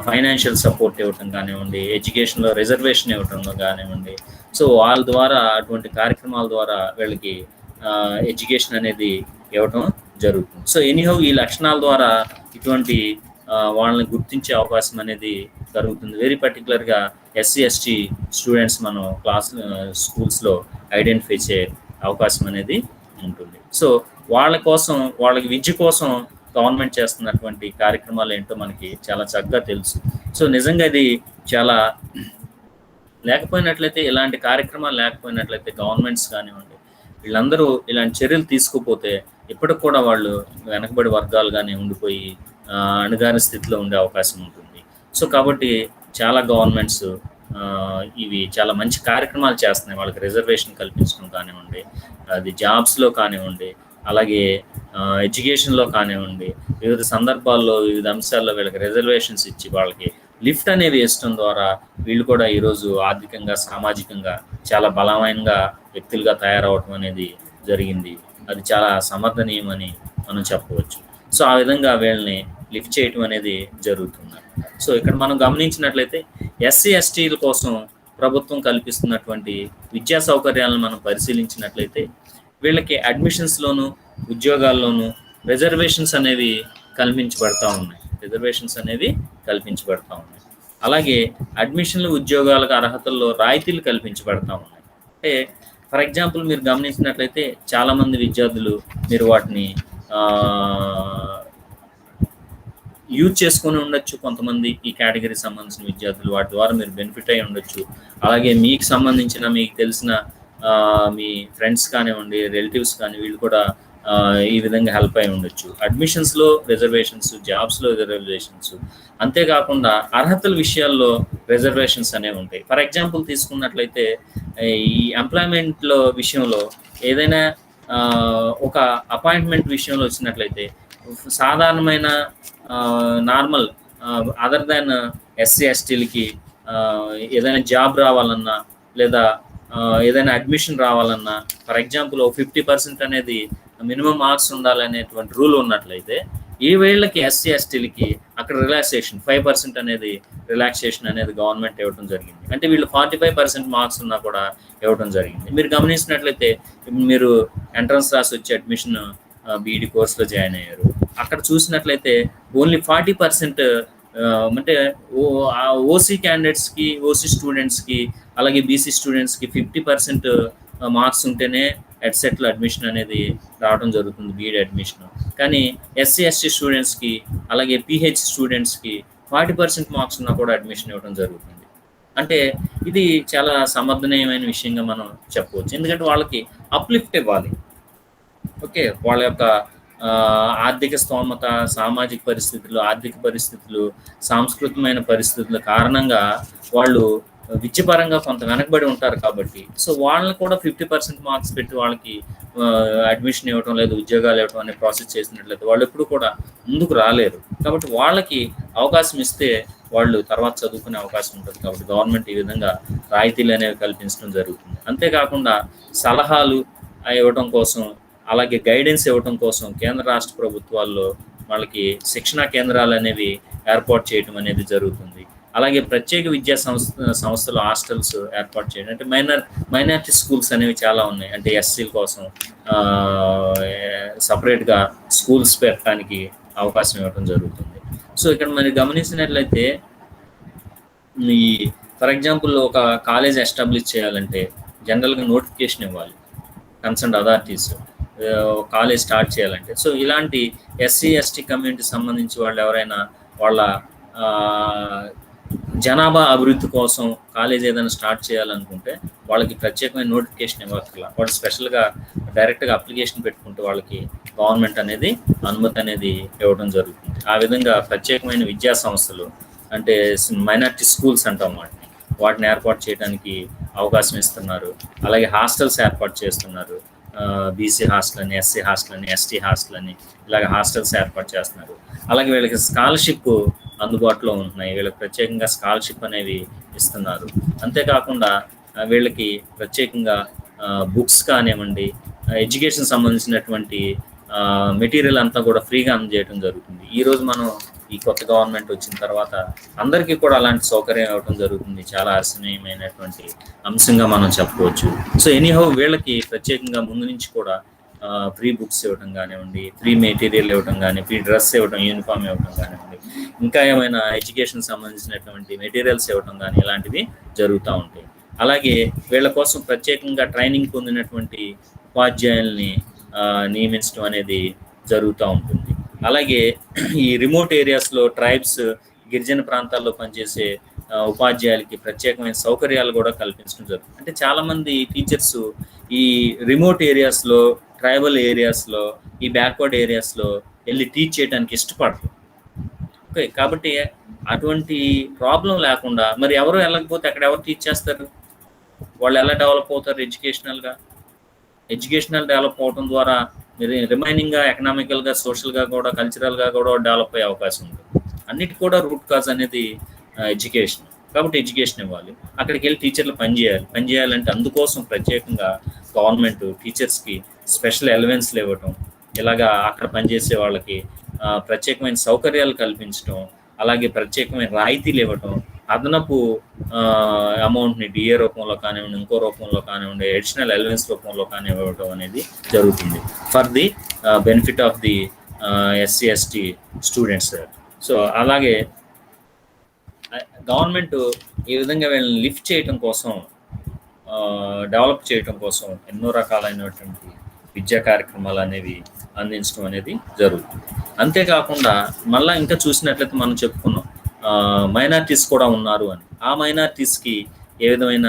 ఫైనాన్షియల్ సపోర్ట్ ఇవ్వటం కానివ్వండి, ఎడ్యుకేషన్లో రిజర్వేషన్ ఇవ్వటంలో కానివ్వండి. సో వాళ్ళ ద్వారా అటువంటి కార్యక్రమాల ద్వారా వీళ్ళకి ఎడ్యుకేషన్ అనేది ఇవ్వటం జరుగుతుంది. సో ఎనీహౌ ఈ లక్షణాల ద్వారా ఇటువంటి వాళ్ళని గుర్తించే అవకాశం అనేది జరుగుతుంది. వెరీ పర్టికులర్గా SC/ST స్టూడెంట్స్ మనం స్కూల్స్లో ఐడెంటిఫై చేసే అవకాశం అనేది ఉంటుంది. సో వాళ్ళ కోసం, వాళ్ళకి విద్య కోసం గవర్నమెంట్ చేస్తున్నటువంటి కార్యక్రమాలు ఏంటో మనకి చాలా చక్కగా తెలుసు. సో నిజంగా ఇది చాలా లేకపోయినట్లయితే, ఇలాంటి కార్యక్రమాలు లేకపోయినట్లయితే గవర్నమెంట్స్ కానివ్వండి వీళ్ళందరూ ఇలాంటి చర్యలు తీసుకుపోతే ఇప్పటికి కూడా వాళ్ళు వెనకబడి వర్గాలుగానే ఉండిపోయి అణగారిన స్థితిలో ఉండే అవకాశం ఉంటుంది. సో కాబట్టి చాలా గవర్నమెంట్స్ ఇవి చాలా మంచి కార్యక్రమాలు చేస్తున్నాయి. వాళ్ళకి రిజర్వేషన్ కల్పించడం కానివ్వండి, అది జాబ్స్లో కానివ్వండి, అలాగే ఎడ్యుకేషన్లో కానివ్వండి, వివిధ సందర్భాల్లో వివిధ అంశాల్లో వీళ్ళకి రిజర్వేషన్స్ ఇచ్చి వాళ్ళకి లిఫ్ట్ అనేవి వేయడం ద్వారా వీళ్ళు కూడా ఈరోజు ఆర్థికంగా, సామాజికంగా చాలా బలమైనగా వ్యక్తులుగా తయారవటం అనేది జరిగింది. అది చాలా సమర్థనీయమని మనం చెప్పవచ్చు. సో ఆ విధంగా వీళ్ళని లిఫ్ట్ చేయటం అనేది జరుగుతుంది. సో ఇక్కడ మనం గమనించినట్లయితే SC/STల కోసం ప్రభుత్వం కల్పిస్తున్నటువంటి విద్యా సౌకర్యాలను మనం పరిశీలించినట్లయితే వీళ్ళకి అడ్మిషన్స్లోను, ఉద్యోగాల్లోనూ రిజర్వేషన్స్ అనేవి కల్పించబడతా ఉన్నాయి. అలాగే అడ్మిషన్లు, ఉద్యోగాలకు అర్హతల్లో రాయితీలు కల్పించబడతా ఉన్నాయి. అంటే ఫర్ ఎగ్జాంపుల్ మీరు గమనించినట్లయితే చాలామంది విద్యార్థులు మీరు వాటిని యూజ్ చేసుకొని ఉండొచ్చు. కొంతమంది ఈ కేటగిరీకి సంబంధించిన విద్యార్థులు వాటి ద్వారా మీరు బెనిఫిట్ అయి ఉండొచ్చు. అలాగే మీకు సంబంధించిన, మీకు తెలిసిన మీ ఫ్రెండ్స్ కానివ్వండి, రిలేటివ్స్ కానీ వీళ్ళు కూడా ఈ విధంగా హెల్ప్ అయి ఉండొచ్చు. అడ్మిషన్స్లో రిజర్వేషన్స్, జాబ్స్లో రిజర్వేషన్స్, అంతేకాకుండా అర్హతల విషయాల్లో రిజర్వేషన్స్ అనేవి ఉంటాయి. ఫర్ ఎగ్జాంపుల్ తీసుకున్నట్లయితే ఈ ఎంప్లాయ్మెంట్లో విషయంలో ఏదైనా ఒక అపాయింట్మెంట్ విషయంలో వచ్చినట్లయితే సాధారణమైన నార్మల్ అదర్ దాన్ SC/STలకి ఏదైనా జాబ్ రావాలన్నా లేదా ఏదైనా అడ్మిషన్ రావాలన్నా ఫర్ ఎగ్జాంపుల్ 50% అనేది మినిమం మార్క్స్ ఉండాలనేటువంటి రూల్ ఉన్నట్లయితే ఈ వేళ్ళకి SC/STలకి అక్కడ రిలాక్సేషన్ 5% అనేది రిలాక్సేషన్ అనేది గవర్నమెంట్ ఇవ్వడం జరిగింది. అంటే వీళ్ళు 45% మార్క్స్ ఉన్నా కూడా ఇవ్వడం జరిగింది. మీరు గమనించినట్లయితే మీరు ఎంట్రన్స్ రాసి వచ్చి అడ్మిషన్ BEd కోర్సులో జాయిన్ అయ్యారు. అక్కడ చూసినట్లయితే ఓన్లీ 40% అంటే OC క్యాండిడేట్స్కి, OC స్టూడెంట్స్కి, అలాగే BC స్టూడెంట్స్కి 50% మార్క్స్ ఉంటేనే ఎడ్సెట్లో అడ్మిషన్ అనేది రావడం జరుగుతుంది, BEd అడ్మిషన్. కానీ SC/ST స్టూడెంట్స్కి అలాగే PH స్టూడెంట్స్కి 40% మార్క్స్ ఉన్నా కూడా అడ్మిషన్ ఇవ్వడం జరుగుతుంది. అంటే ఇది చాలా సమర్థనీయమైన విషయంగా మనం చెప్పవచ్చు. ఎందుకంటే వాళ్ళకి అప్లిఫ్ట్ ఇవ్వాలి. ఓకే, వాళ్ళ యొక్క ఆర్థిక స్తోమత, సామాజిక పరిస్థితులు, ఆర్థిక పరిస్థితులు, సాంస్కృతికమైన పరిస్థితుల కారణంగా వాళ్ళు విద్యపరంగా కొంత వెనకబడి ఉంటారు కాబట్టి సో వాళ్ళని కూడా 50% మార్క్స్ పెట్టి వాళ్ళకి అడ్మిషన్ ఇవ్వడం లేదు, ఉద్యోగాలు ఇవ్వడం అనే ప్రాసెస్ చేసినట్లయితే వాళ్ళు ఎప్పుడు కూడా ముందుకు రాలేరు. కాబట్టి వాళ్ళకి అవకాశం ఇస్తే వాళ్ళు తర్వాత చదువుకునే అవకాశం ఉంటుంది. కాబట్టి గవర్నమెంట్ ఈ విధంగా రాయితీలు అనేవి కల్పించడం జరుగుతుంది. అంతేకాకుండా సలహాలు ఇవ్వడం కోసం, అలాగే గైడెన్స్ ఇవ్వడం కోసం కేంద్ర రాష్ట్ర ప్రభుత్వాల్లో వాళ్ళకి శిక్షణా కేంద్రాలు అనేవి ఏర్పాటు చేయడం అనేది జరుగుతుంది. అలాగే ప్రత్యేక విద్యా సంస్థలు హాస్టల్స్ ఏర్పాటు చేయడం, అంటే మైనారిటీ స్కూల్స్ అనేవి చాలా ఉన్నాయి. అంటే ఎస్సీల కోసం సపరేట్గా స్కూల్స్ పెట్టడానికి అవకాశం ఇవ్వడం జరుగుతుంది. సో ఇక్కడ మరి గమనించినట్లయితే ఈ ఫర్ ఎగ్జాంపుల్ ఒక కాలేజ్ ఎస్టాబ్లిష్ చేయాలంటే జనరల్గా నోటిఫికేషన్ ఇవ్వాలి కన్సర్న్ అథారిటీస్ కాలేజ్ స్టార్ట్ చేయాలంటే. సో ఇలాంటి ఎస్సీ ఎస్టీ కమ్యూనిటీ సంబంధించి వాళ్ళు ఎవరైనా వాళ్ళ జనాభా అభివృద్ధి కోసం కాలేజ్ ఏదైనా స్టార్ట్ చేయాలనుకుంటే వాళ్ళకి ప్రత్యేకమైన నోటిఫికేషన్ ఇవ్వక్కర్లా, వాళ్ళు స్పెషల్గా డైరెక్ట్గా అప్లికేషన్ పెట్టుకుంటే వాళ్ళకి గవర్నమెంట్ అనేది అనుమతి అనేది ఇవ్వడం జరుగుతుంది. ఆ విధంగా ప్రత్యేకమైన విద్యా సంస్థలు అంటే మైనారిటీ స్కూల్స్ అంటాం వాటిని ఏర్పాటు చేయడానికి అవకాశం ఇస్తున్నారు. అలాగే హాస్టల్స్ ఏర్పాటు చేస్తున్నారు. బీసీ హాస్టల్ అని, ఎస్సీ హాస్టల్ అని, ఎస్టీ హాస్టల్ అని ఇలాగ హాస్టల్స్ ఏర్పాటు చేస్తున్నారు. అలాగే వీళ్ళకి స్కాలర్షిప్ అందుబాటులో ఉంటున్నాయి, వీళ్ళకి ప్రత్యేకంగా స్కాలర్షిప్ అనేవి ఇస్తున్నారు. అంతేకాకుండా వీళ్ళకి ప్రత్యేకంగా బుక్స్ కానివ్వండి, ఎడ్యుకేషన్ సంబంధించినటువంటి మెటీరియల్ అంతా కూడా ఫ్రీగా అందజేయడం జరుగుతుంది. ఈరోజు మనం ఈ కొత్త గవర్నమెంట్ వచ్చిన తర్వాత అందరికీ కూడా అలాంటి సౌకర్యం ఇవ్వడం జరుగుతుంది. చాలా హర్షణీయమైనటువంటి అంశంగా మనం చెప్పుకోవచ్చు. సో ఎనీహౌ వీళ్ళకి ప్రత్యేకంగా ముందు నుంచి కూడా ఫ్రీ బుక్స్ ఇవ్వడం కానివ్వండి, ఫ్రీ మెటీరియల్ ఇవ్వడం కానీ, ఫ్రీ డ్రెస్ ఇవ్వడం, యూనిఫామ్ ఇవ్వడం కానివ్వండి, ఇంకా ఏమైనా ఎడ్యుకేషన్ సంబంధించినటువంటి మెటీరియల్స్ ఇవ్వడం కానీ ఇలాంటివి జరుగుతూ ఉంటాయి. అలాగే వీళ్ళ కోసం ప్రత్యేకంగా ట్రైనింగ్ పొందినటువంటి ఉపాధ్యాయుల్ని నియమించడం అనేది జరుగుతూ ఉంటుంది. అలాగే ఈ రిమోట్ ఏరియాస్లో ట్రైబ్స్, గిరిజన ప్రాంతాల్లో పనిచేసే ఉపాధ్యాయులకి ప్రత్యేకమైన సౌకర్యాలు కూడా కల్పించడం జరుగుతుంది. అంటే చాలామంది టీచర్స్ ఈ రిమోట్ ఏరియాస్లో, ట్రైబల్ ఏరియాస్లో, ఈ బ్యాక్వర్డ్ ఏరియాస్లో వెళ్ళి టీచ్ చేయడానికి ఇష్టపడరు. ఓకే, కాబట్టి అటువంటి ప్రాబ్లం లేకుండా మరి ఎవరు వెళ్ళకపోతే అక్కడ ఎవరు టీచ్ చేస్తారు? వాళ్ళు ఎలా డెవలప్ అవుతారు ఎడ్యుకేషనల్ డెవలప్ అవడం ద్వారా రిమైనింగ్గా ఎకనామికల్గా, సోషల్గా కూడా, కల్చరల్గా కూడా డెవలప్ అయ్యే అవకాశం ఉంది. అన్నిటి కూడా రూట్ కాజ్ అనేది ఎడ్యుకేషన్. కాబట్టి ఎడ్యుకేషన్ ఇవ్వాలి, అక్కడికి వెళ్ళి టీచర్లు పనిచేయాలంటే అందుకోసం ప్రత్యేకంగా గవర్నమెంట్ టీచర్స్కి స్పెషల్ అలవెన్స్లు ఇవ్వటం, ఇలాగా అక్కడ పనిచేసే వాళ్ళకి ప్రత్యేకమైన సౌకర్యాలు కల్పించడం, అలాగే ప్రత్యేకమైన రాయితీలు ఇవ్వటం, అదనపు అమౌంట్ని డిఏ రూపంలో కానివ్వండి, ఇంకో రూపంలో కానివ్వండి, అడిషనల్ అలవెన్స్ రూపంలో కానివ్వడం అనేది జరుగుతుంది for the benefit of the SC ST students. So అలాగే గవర్నమెంట్ ఈ విధంగా వీళ్ళని లిఫ్ట్ చేయటం కోసం, డెవలప్ చేయటం కోసం ఎన్నో రకాలైనటువంటి విద్యా కార్యక్రమాలు అనేవి అందించడం అనేది జరుగుతుంది. అంతేకాకుండా మళ్ళీ ఇంకా చూసినట్లయితే మనం చెప్పుకున్నాం మైనారిటీస్ కూడా ఉన్నారు అని. ఆ మైనారిటీస్కి ఏ విధమైన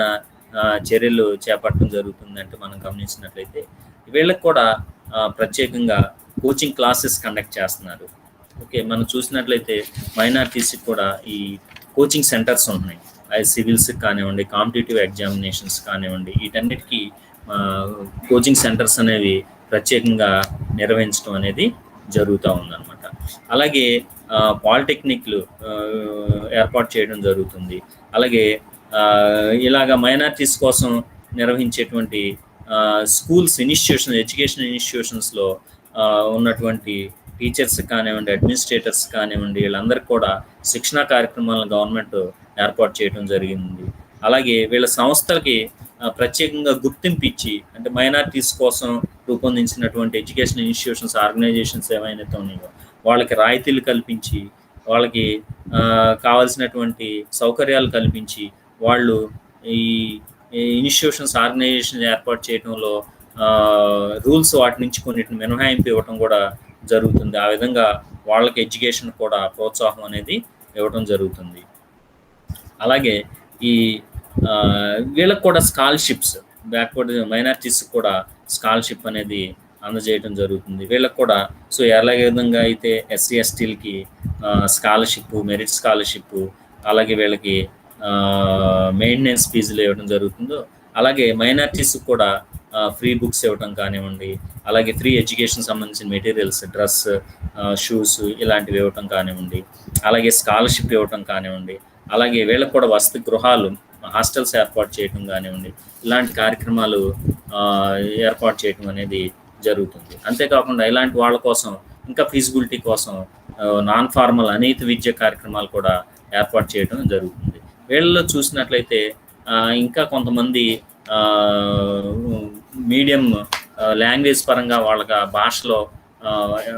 చర్యలు చేపట్టడం జరుగుతుందంటే మనం గమనించినట్లయితే వీళ్ళకి కూడా ప్రత్యేకంగా కోచింగ్ క్లాసెస్ కండక్ట్ చేస్తున్నారు. ఓకే, మనం చూసినట్లయితే మైనారిటీస్కి కూడా ఈ కోచింగ్ సెంటర్స్ ఉంటున్నాయి. అది సివిల్స్కి కానివ్వండి, కాంపిటేటివ్ ఎగ్జామినేషన్స్ కానివ్వండి, వీటన్నిటికీ కోచింగ్ సెంటర్స్ అనేవి ప్రత్యేకంగా నిర్వహించడం అనేది జరుగుతూ ఉందన్నమాట. అలాగే పాలిటెక్నిక్లు ఏర్పాటు చేయడం జరుగుతుంది. అలాగే ఇలాగ మైనారిటీస్ కోసం నిర్వహించేటువంటి స్కూల్స్, ఎడ్యుకేషన్ ఇన్స్టిట్యూషన్స్లో ఉన్నటువంటి టీచర్స్ కానివ్వండి, అడ్మినిస్ట్రేటర్స్ కానివ్వండి, వీళ్ళందరికీ కూడా శిక్షణా కార్యక్రమాలను గవర్నమెంట్ ఏర్పాటు చేయడం జరిగింది. అలాగే వీళ్ళ సంస్థలకి ప్రత్యేకంగా గుర్తింపు ఇచ్చి, అంటే మైనారిటీస్ కోసం రూపొందించినటువంటి ఎడ్యుకేషన్ ఇన్స్టిట్యూషన్స్, ఆర్గనైజేషన్స్ ఏమైతే ఉన్నాయో వాళ్ళకి రాయితీలు కల్పించి, వాళ్ళకి కావాల్సినటువంటి సౌకర్యాలు కల్పించి, వాళ్ళు ఈ ఇన్స్టిట్యూషన్స్, ఆర్గనైజేషన్స్ ఏర్పాటు చేయడంలో రూల్స్ వాటి నుంచి కొన్నిటిని మినహాయింపు ఇవ్వటం కూడా జరుగుతుంది. ఆ విధంగా వాళ్ళకి ఎడ్యుకేషన్ కూడా ప్రోత్సాహం అనేది ఇవ్వటం జరుగుతుంది. అలాగే ఈ వీళ్ళకి కూడా స్కాలర్షిప్స్, బ్యాక్వర్డ్ మైనారిటీస్ కూడా స్కాలర్షిప్ అనేది అందజేయడం జరుగుతుంది వీళ్ళకి కూడా. సో ఎలాగే విధంగా అయితే ఎస్సీ ఎస్టీలకి స్కాలర్షిప్, మెరిట్ స్కాలర్షిప్, అలాగే వీళ్ళకి మెయింటెనెన్స్ ఫీజులు ఇవ్వడం జరుగుతుందో, అలాగే మైనారిటీస్ కూడా ఫ్రీ బుక్స్ ఇవ్వడం కానివ్వండి, అలాగే ఫ్రీ ఎడ్యుకేషన్ సంబంధించిన మెటీరియల్స్, డ్రెస్, షూస్ ఇలాంటివి ఇవ్వటం కానివ్వండి, అలాగే స్కాలర్షిప్ ఇవ్వటం కానివ్వండి, అలాగే వీళ్ళకి కూడా వసతి గృహాలు, హాస్టల్స్ ఏర్పాటు చేయడం కానివ్వండి, ఇలాంటి కార్యక్రమాలు ఏర్పాటు చేయడం అనేది జరుగుతుంది. అంతేకాకుండా ఇలాంటి వాళ్ళ కోసం ఇంకా ఫీజిబిలిటీ కోసం నాన్ ఫార్మల్, అనైతిక విద్య కార్యక్రమాలు కూడా ఏర్పాటు చేయడం జరుగుతుంది. వీళ్ళలో చూసినట్లయితే ఇంకా కొంతమంది మీడియం లాంగ్వేజ్ పరంగా వాళ్ళకి భాషలో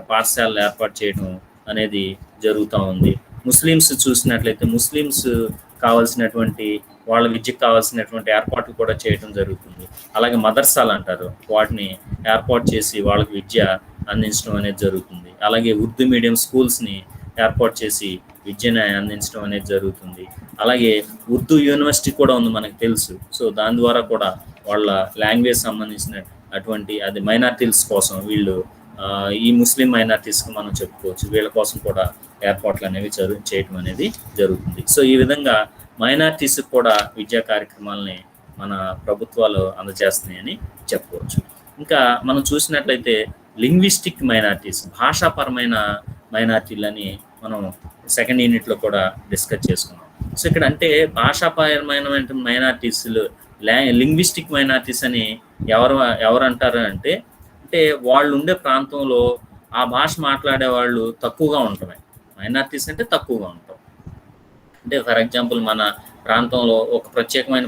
పాఠశాలలు ఏర్పాటు చేయడం అనేది జరుగుతూ ఉంది. ముస్లిమ్స్ చూసినట్లయితే ముస్లిమ్స్ కావాల్సినటువంటి వాళ్ళ విద్యకు కావాల్సినటువంటి ఏర్పాట్లు కూడా చేయడం జరుగుతుంది. అలాగే మదర్సాలు అంటారు, వాటిని ఏర్పాటు చేసి వాళ్ళకి విద్య అందించడం అనేది జరుగుతుంది. అలాగే ఉర్దూ మీడియం స్కూల్స్ని ఏర్పాటు చేసి విద్యను అందించడం అనేది జరుగుతుంది. అలాగే ఉర్దూ యూనివర్సిటీ కూడా ఉంది, మనకు తెలుసు. సో దాని ద్వారా కూడా వాళ్ళ లాంగ్వేజ్ సంబంధించిన అటువంటి అది మైనార్టీస్ కోసం వీళ్ళు ఈ ముస్లిం మైనార్టీస్కి మనం చెప్పుకోవచ్చు, వీళ్ళ కోసం కూడా ఏర్పాట్లు అనేవి చేయటం అనేది జరుగుతుంది. సో ఈ విధంగా మైనార్టీస్ కూడా విద్యా కార్యక్రమాలని మన ప్రభుత్వాలు అందజేస్తున్నాయని చెప్పుకోవచ్చు. ఇంకా మనం చూసినట్లయితే లింగ్విస్టిక్ మైనార్టీస్, భాషాపరమైన మైనార్టీలని మనం సెకండ్ యూనిట్లో కూడా డిస్కస్ చేసుకున్నాం. సో ఇక్కడ అంటే భాషాపరమైన మైనార్టీస్లు లింగ్విస్టిక్ మైనార్టీస్ అని ఎవరు అంటారు అంటే వాళ్ళు ఉండే ప్రాంతంలో ఆ భాష మాట్లాడే వాళ్ళు తక్కువగా ఉంటారు. మైనార్టీస్ అంటే తక్కువగా ఉంటాం. అంటే ఫర్ ఎగ్జాంపుల్ మన ప్రాంతంలో ఒక ప్రత్యేకమైన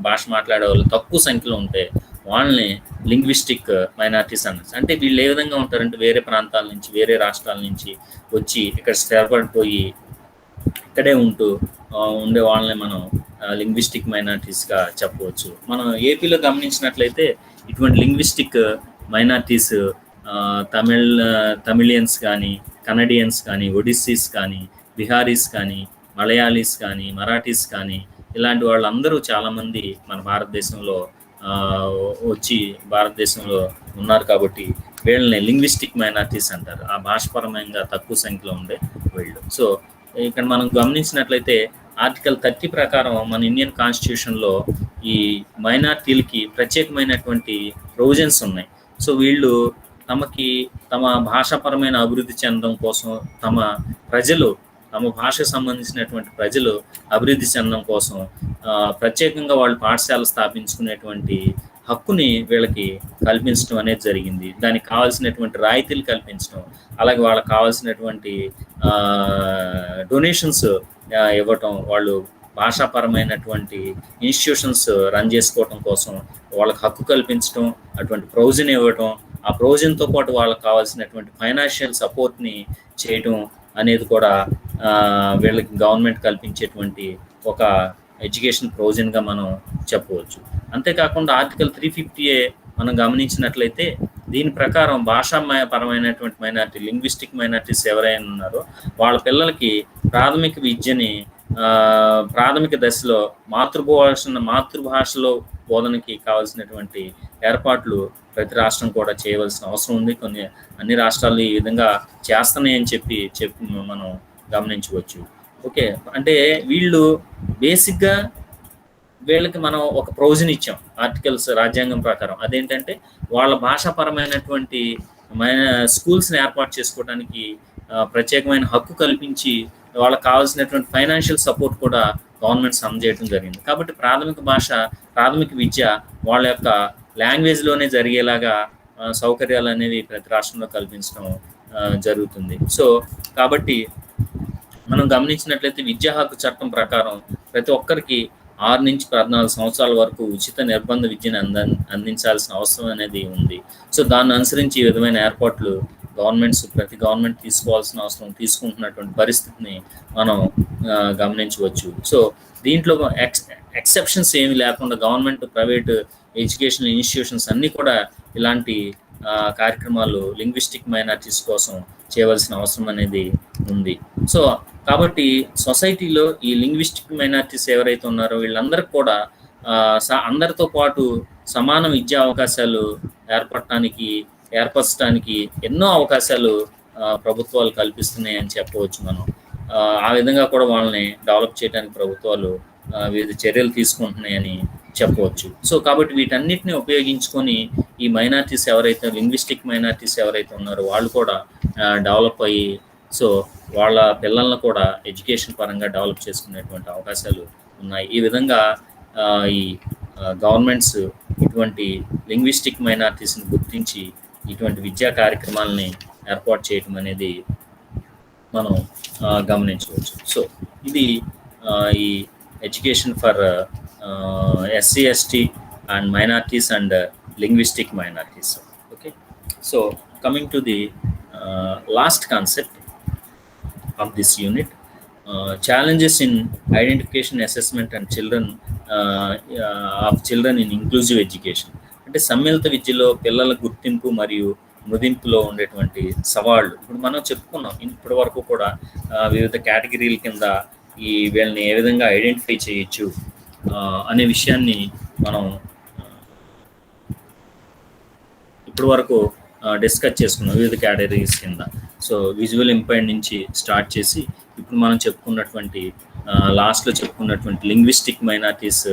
భాష మాట్లాడే వాళ్ళు తక్కువ సంఖ్యలో ఉంటే వాళ్ళని లింగ్విస్టిక్ మైనార్టీస్ అన్నారు. అంటే వీళ్ళు ఏ విధంగా ఉంటారంటే వేరే ప్రాంతాల నుంచి, వేరే రాష్ట్రాల నుంచి వచ్చి ఇక్కడ స్థిరపడిపోయి ఇక్కడే ఉండే వాళ్ళని మనం లింగ్విస్టిక్ మైనార్టీస్గా చెప్పవచ్చు. మనం ఏపీలో గమనించినట్లయితే ఇటువంటి లింగ్విస్టిక్ మైనార్టీస్ తమిళియన్స్ కానీ, కనడియన్స్ కానీ, ఒడిస్సీస్ కానీ, బిహారీస్ కానీ, మలయాళీస్ కానీ, మరాఠీస్ కానీ ఇలాంటి వాళ్ళందరూ చాలామంది మన భారతదేశంలో భారతదేశంలో ఉన్నారు. కాబట్టి వీళ్ళని లింగ్విస్టిక్ మైనార్టీస్ అంటారు, ఆ భాషపరమైన తక్కువ సంఖ్యలో ఉండే వీళ్ళు. సో ఇక్కడ మనం గమనించినట్లయితే ఆర్టికల్ 30 ప్రకారం మన ఇండియన్ కాన్స్టిట్యూషన్లో ఈ మైనార్టీలకి ప్రత్యేకమైనటువంటి ప్రొవిజన్స్ ఉన్నాయి. సో వీళ్ళు తమ భాషాపరమైన అభివృద్ధి చెందడం కోసం, తమ భాషకు సంబంధించినటువంటి ప్రజలు అభివృద్ధి చెందడం కోసం ప్రత్యేకంగా వాళ్ళు పాఠశాల స్థాపించుకునేటువంటి హక్కుని వీళ్ళకి కల్పించడం అనేది జరిగింది. దానికి కావాల్సినటువంటి రాయితీలు కల్పించడం, అలాగే వాళ్ళకి కావాల్సినటువంటి డొనేషన్స్ ఇవ్వటం, వాళ్ళు భాషాపరమైనటువంటి ఇన్స్టిట్యూషన్స్ రన్ చేసుకోవటం కోసం వాళ్ళకి హక్కు కల్పించడం, అటువంటి ప్రొవిజన్ ఇవ్వటం, ఆ ప్రొవిజన్తో పాటు వాళ్ళకి కావాల్సినటువంటి ఫైనాన్షియల్ సపోర్ట్ని చేయటం అనేది కూడా వీళ్ళకి గవర్నమెంట్ కల్పించేటువంటి ఒక ఎడ్యుకేషన్ ప్రొవిజన్గా మనం చెప్పవచ్చు. అంతేకాకుండా ఆర్టికల్ 350A మనం గమనించినట్లయితే దీని ప్రకారం భాషాపరమైనటువంటి మైనార్టీ, లింగ్విస్టిక్ మైనార్టీస్ ఎవరైనా ఉన్నారో వాళ్ళ పిల్లలకి ప్రాథమిక విద్యని ప్రాథమిక దశలో మాతృభాషలో బోధనకి కావాల్సినటువంటి ఏర్పాట్లు ప్రతి రాష్ట్రం కూడా చేయవలసిన అవసరం ఉంది. అన్ని రాష్ట్రాలు ఈ విధంగా చేస్తున్నాయని చెప్పి మనం గమనించవచ్చు. ఓకే, అంటే వీళ్ళు బేసిక్గా వీళ్ళకి మనం ఒక ప్రొవిజన్ ఇచ్చాం ఆర్టికల్స్ రాజ్యాంగం ప్రకారం. అదేంటంటే వాళ్ళ భాషాపరమైనటువంటి స్కూల్స్ని ఏర్పాటు చేసుకోవడానికి ప్రత్యేకమైన హక్కు కల్పించి వాళ్ళకి కావాల్సినటువంటి ఫైనాన్షియల్ సపోర్ట్ కూడా గవర్నమెంట్ అందజేయడం జరిగింది. కాబట్టి ప్రాథమిక విద్య వాళ్ళ యొక్క లాంగ్వేజ్లోనే జరిగేలాగా సౌకర్యాలు అనేవి ప్రతి రాష్ట్రంలో కల్పించడం జరుగుతుంది. సో కాబట్టి మనం గమనించినట్లయితే విద్యా హక్కు చట్టం ప్రకారం ప్రతి ఒక్కరికి 6 నుంచి 14 సంవత్సరాల వరకు ఉచిత నిర్బంధ విద్యను అందించాల్సిన అవసరం అనేది ఉంది. సో దాన్ని అనుసరించి ఈ విధమైన ఏర్పాట్లు ప్రతి గవర్నమెంట్ తీసుకోవాల్సిన అవసరం, తీసుకుంటున్నటువంటి పరిస్థితిని మనం గమనించవచ్చు. సో దీంట్లో ఎక్సెప్షన్స్ ఏమి లేకుండా గవర్నమెంట్, ప్రైవేట్ ఎడ్యుకేషనల్ ఇన్స్టిట్యూషన్స్ అన్నీ కూడా ఇలాంటి కార్యక్రమాలు లింగ్విస్టిక్ మైనార్టీస్ కోసం చేయవలసిన అవసరం అనేది ఉంది. సో కాబట్టి సొసైటీలో ఈ లింగ్విస్టిక్ మైనార్టీస్ ఎవరైతే ఉన్నారో వీళ్ళందరికీ కూడా అందరితో పాటు సమాన విద్యా అవకాశాలు ఏర్పరచడానికి ఎన్నో అవకాశాలు ప్రభుత్వాలు కల్పిస్తున్నాయని చెప్పవచ్చు మనం. ఆ విధంగా కూడా వాళ్ళని డెవలప్ చేయడానికి ప్రభుత్వాలు వివిధ చర్యలు తీసుకుంటున్నాయని చెప్పవచ్చు. సో కాబట్టి వీటన్నిటిని ఉపయోగించుకొని ఈ మైనార్టీస్ లింగ్విస్టిక్ మైనార్టీస్ ఎవరైతే ఉన్నారో వాళ్ళు కూడా డెవలప్ అయ్యి సో వాళ్ళ పిల్లలను కూడా ఎడ్యుకేషన్ పరంగా డెవలప్ చేసుకునేటువంటి అవకాశాలు ఉన్నాయి. ఈ విధంగా ఈ గవర్నమెంట్స్ ఇటువంటి లింగ్విస్టిక్ మైనార్టీస్ని గుర్తించి ఇటువంటి విద్యా కార్యక్రమాలని ఏర్పాటు చేయడం అనేది మనం గమనించవచ్చు. సో ఇది ఈ education for SC ST and minorities and linguistic minorities. Okay, so coming to the last concept of this unit, challenges in identification assessment and children of children in inclusive education. అంటే సమ్మిళిత విద్యలో పిల్లల గుర్తింపు మరియు ముదింపులో ఉండేటువంటి సవాళ్ళు ఇప్పుడు మనం చెప్పుకున్నాం. ఇప్పటి వరకు కూడా వివిధ కేటగిరీల కింద ఈ వీళ్ళని ఏ విధంగా ఐడెంటిఫై చేయొచ్చు అనే విషయాన్ని మనం ఇప్పటి వరకు డిస్కస్ చేసుకున్నాం వివిధ కేటగిరీస్ కింద. సో విజువల్ ఇంపైర్డ్ నుంచి స్టార్ట్ చేసి ఇప్పుడు మనం చెప్పుకున్నటువంటి లాస్ట్లో చెప్పుకున్నటువంటి లింగ్విస్టిక్ మైనారిటీస్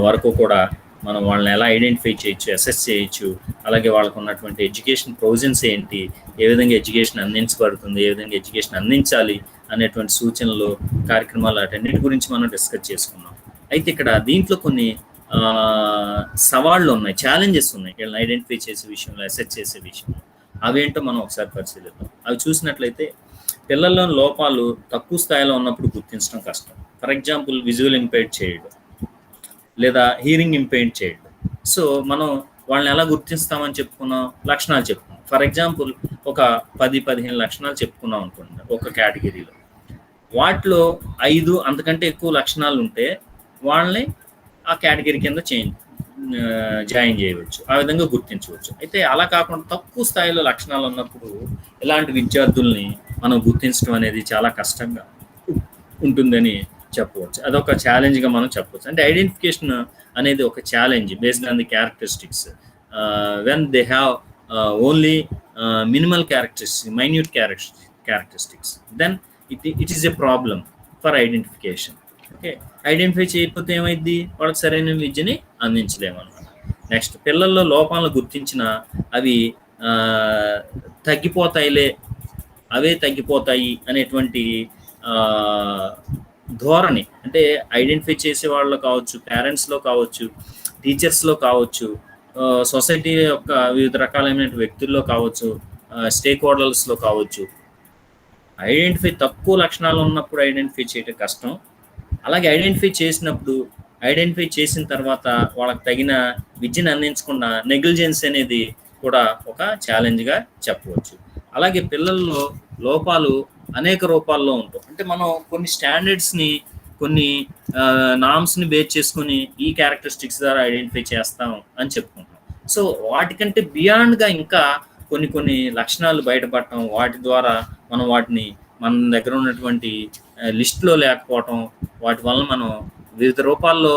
వరకు కూడా మనం వాళ్ళని ఎలా ఐడెంటిఫై చేయొచ్చు, అసెస్ చేయొచ్చు, అలాగే వాళ్ళకు ఉన్నటువంటి ఎడ్యుకేషన్ ప్రొవిజన్స్ ఏంటి, ఏ విధంగా ఎడ్యుకేషన్ అందించబడుతుంది, ఏ విధంగా ఎడ్యుకేషన్ అందించాలి అనేటువంటి సూచనలు, కార్యక్రమాలు అటన్నిటి గురించి మనం డిస్కస్ చేసుకున్నాం. అయితే ఇక్కడ దీంట్లో కొన్ని సవాళ్ళు ఉన్నాయి, ఛాలెంజెస్ ఉన్నాయి వీళ్ళని ఐడెంటిఫై చేసే విషయంలో, అసెస్ చేసే విషయంలో. అవేంటో మనం ఒకసారి పరిశీలిద్దాం. అవి చూసినట్లయితే పిల్లల్లో లోపాలు తక్కువ స్థాయిలో ఉన్నప్పుడు గుర్తించడం కష్టం. ఫర్ ఎగ్జాంపుల్ విజువల్ ఇంపైర్డ్ చేయడం లేదా హీరింగ్ ఇంపైర్డ్ చేయడం. సో మనం వాళ్ళని ఎలా గుర్తిస్తామని చెప్పుకున్నాం, లక్షణాలు చెప్పుకున్నాం. ఫర్ ఎగ్జాంపుల్ ఒక 10-15 లక్షణాలు చెప్పుకున్నాం అనుకోండి ఒక కేటగిరీలో. వాటిలో 5 అంతకంటే ఎక్కువ లక్షణాలు ఉంటే వాళ్ళని ఆ కేటగిరీ కింద జాయిన్ చేయవచ్చు, ఆ విధంగా గుర్తించవచ్చు. అయితే అలా కాకుండా తక్కువ స్థాయిలో లక్షణాలు ఉన్నప్పుడు ఇలాంటి విద్యార్థుల్ని మనం గుర్తించడం అనేది చాలా కష్టంగా ఉంటుందని చెప్పవచ్చు. అదొక ఛాలెంజ్గా మనం చెప్పవచ్చు. అంటే ఐడెంటిఫికేషన్ అనేది ఒక challenge based on the characteristics. When they have only minimal characteristics, minute characteristics, then it is a problem for identification. Okay, identify చేయకపోతే ఏమైంది, వాళ్ళకి సరైన విద్యని అందించలేమన్నమాట. నెక్స్ట్, పిల్లల్లో లోపాలను గుర్తించిన అవి తగ్గిపోతాయిలే, అవే తగ్గిపోతాయి అనేటువంటి ధోరణి, అంటే ఐడెంటిఫై చేసే వాళ్ళు కావచ్చు, పేరెంట్స్లో కావచ్చు, టీచర్స్లో కావచ్చు, సొసైటీ యొక్క వివిధ రకాలైన వ్యక్తుల్లో కావచ్చు, స్టేక్ హోల్డర్స్లో కావచ్చు. ఐడెంటిఫై తక్కువ లక్షణాలు ఉన్నప్పుడు ఐడెంటిఫై చేయడం కష్టం. అలాగే ఐడెంటిఫై చేసినప్పుడు, ఐడెంటిఫై చేసిన తర్వాత వాళ్ళకి తగిన విద్యను అందించకుండా నెగ్లిజెన్స్ అనేది కూడా ఒక ఛాలెంజ్గా చెప్పవచ్చు. అలాగే పిల్లల్లో లోపాలు అనేక రూపాల్లో ఉంటాయి. అంటే మనం కొన్ని స్టాండర్డ్స్ని, కొన్ని నామ్స్ని బేస్ చేసుకుని ఈ క్యారెక్టరిస్టిక్స్ ద్వారా ఐడెంటిఫై చేస్తాం అని చెప్పుకుంటాం. సో వాటికంటే బియాండ్గా ఇంకా కొన్ని లక్షణాలు బయటపడటం, వాటి ద్వారా మనం వాటిని మన దగ్గర ఉన్నటువంటి లిస్ట్లో లేకపోవటం, వాటి వల్ల మనం వివిధ రూపాల్లో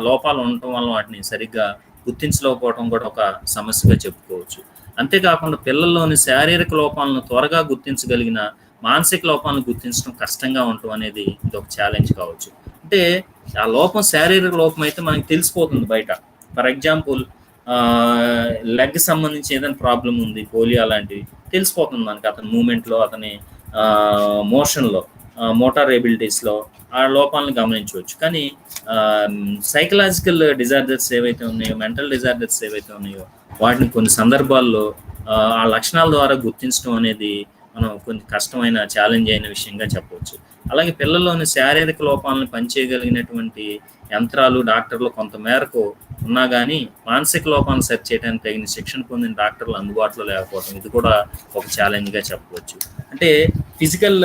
లోపాలు ఉండటం వల్ల వాటిని సరిగ్గా గుర్తించలేకపోవడం కూడా ఒక సమస్యగా చెప్పుకోవచ్చు. అంతేకాకుండా పిల్లల్లోని శారీరక లోపాలను త్వరగా గుర్తించగలిగిన మానసిక లోపాలను గుర్తించడం కష్టంగా ఉండటం అనేది ఇది ఒక ఛాలెంజ్ కావచ్చు. అంటే ఆ లోపం శారీరక లోపం అయితే మనకి తెలిసిపోతుంది బయట. ఫర్ ఎగ్జాంపుల్ లెగ్ సంబంధించి ఏదైనా ప్రాబ్లం ఉంది, పోలియో అలాంటివి తెలిసిపోతుంది మనకి, అతని మూమెంట్లో, అతని మోషన్లో, మోటార్ ఎబిలిటీస్లో ఆ లోపాలను గమనించవచ్చు. కానీ సైకలాజికల్ డిజార్డర్స్ ఏవైతే ఉన్నాయో, మెంటల్ డిజార్డర్స్ ఏవైతే ఉన్నాయో, వాటిని కొన్ని సందర్భాల్లో ఆ లక్షణాల ద్వారా గుర్తించడం అనేది మనం కొంచెం కష్టమైన, ఛాలెంజ్ అయిన విషయంగా చెప్పవచ్చు. అలాగే పిల్లల్లోని శారీరక లోపాలను పనిచేయగలిగినటువంటి యంత్రాలు, డాక్టర్లు కొంత మేరకు ఉన్నా కానీ మానసిక లోపాలను సెర్చ్ చేయడానికి తగిన శిక్షణ పొందిన డాక్టర్లు అందుబాటులో లేకపోవడం, ఇది కూడా ఒక ఛాలెంజ్గా చెప్పవచ్చు. అంటే ఫిజికల్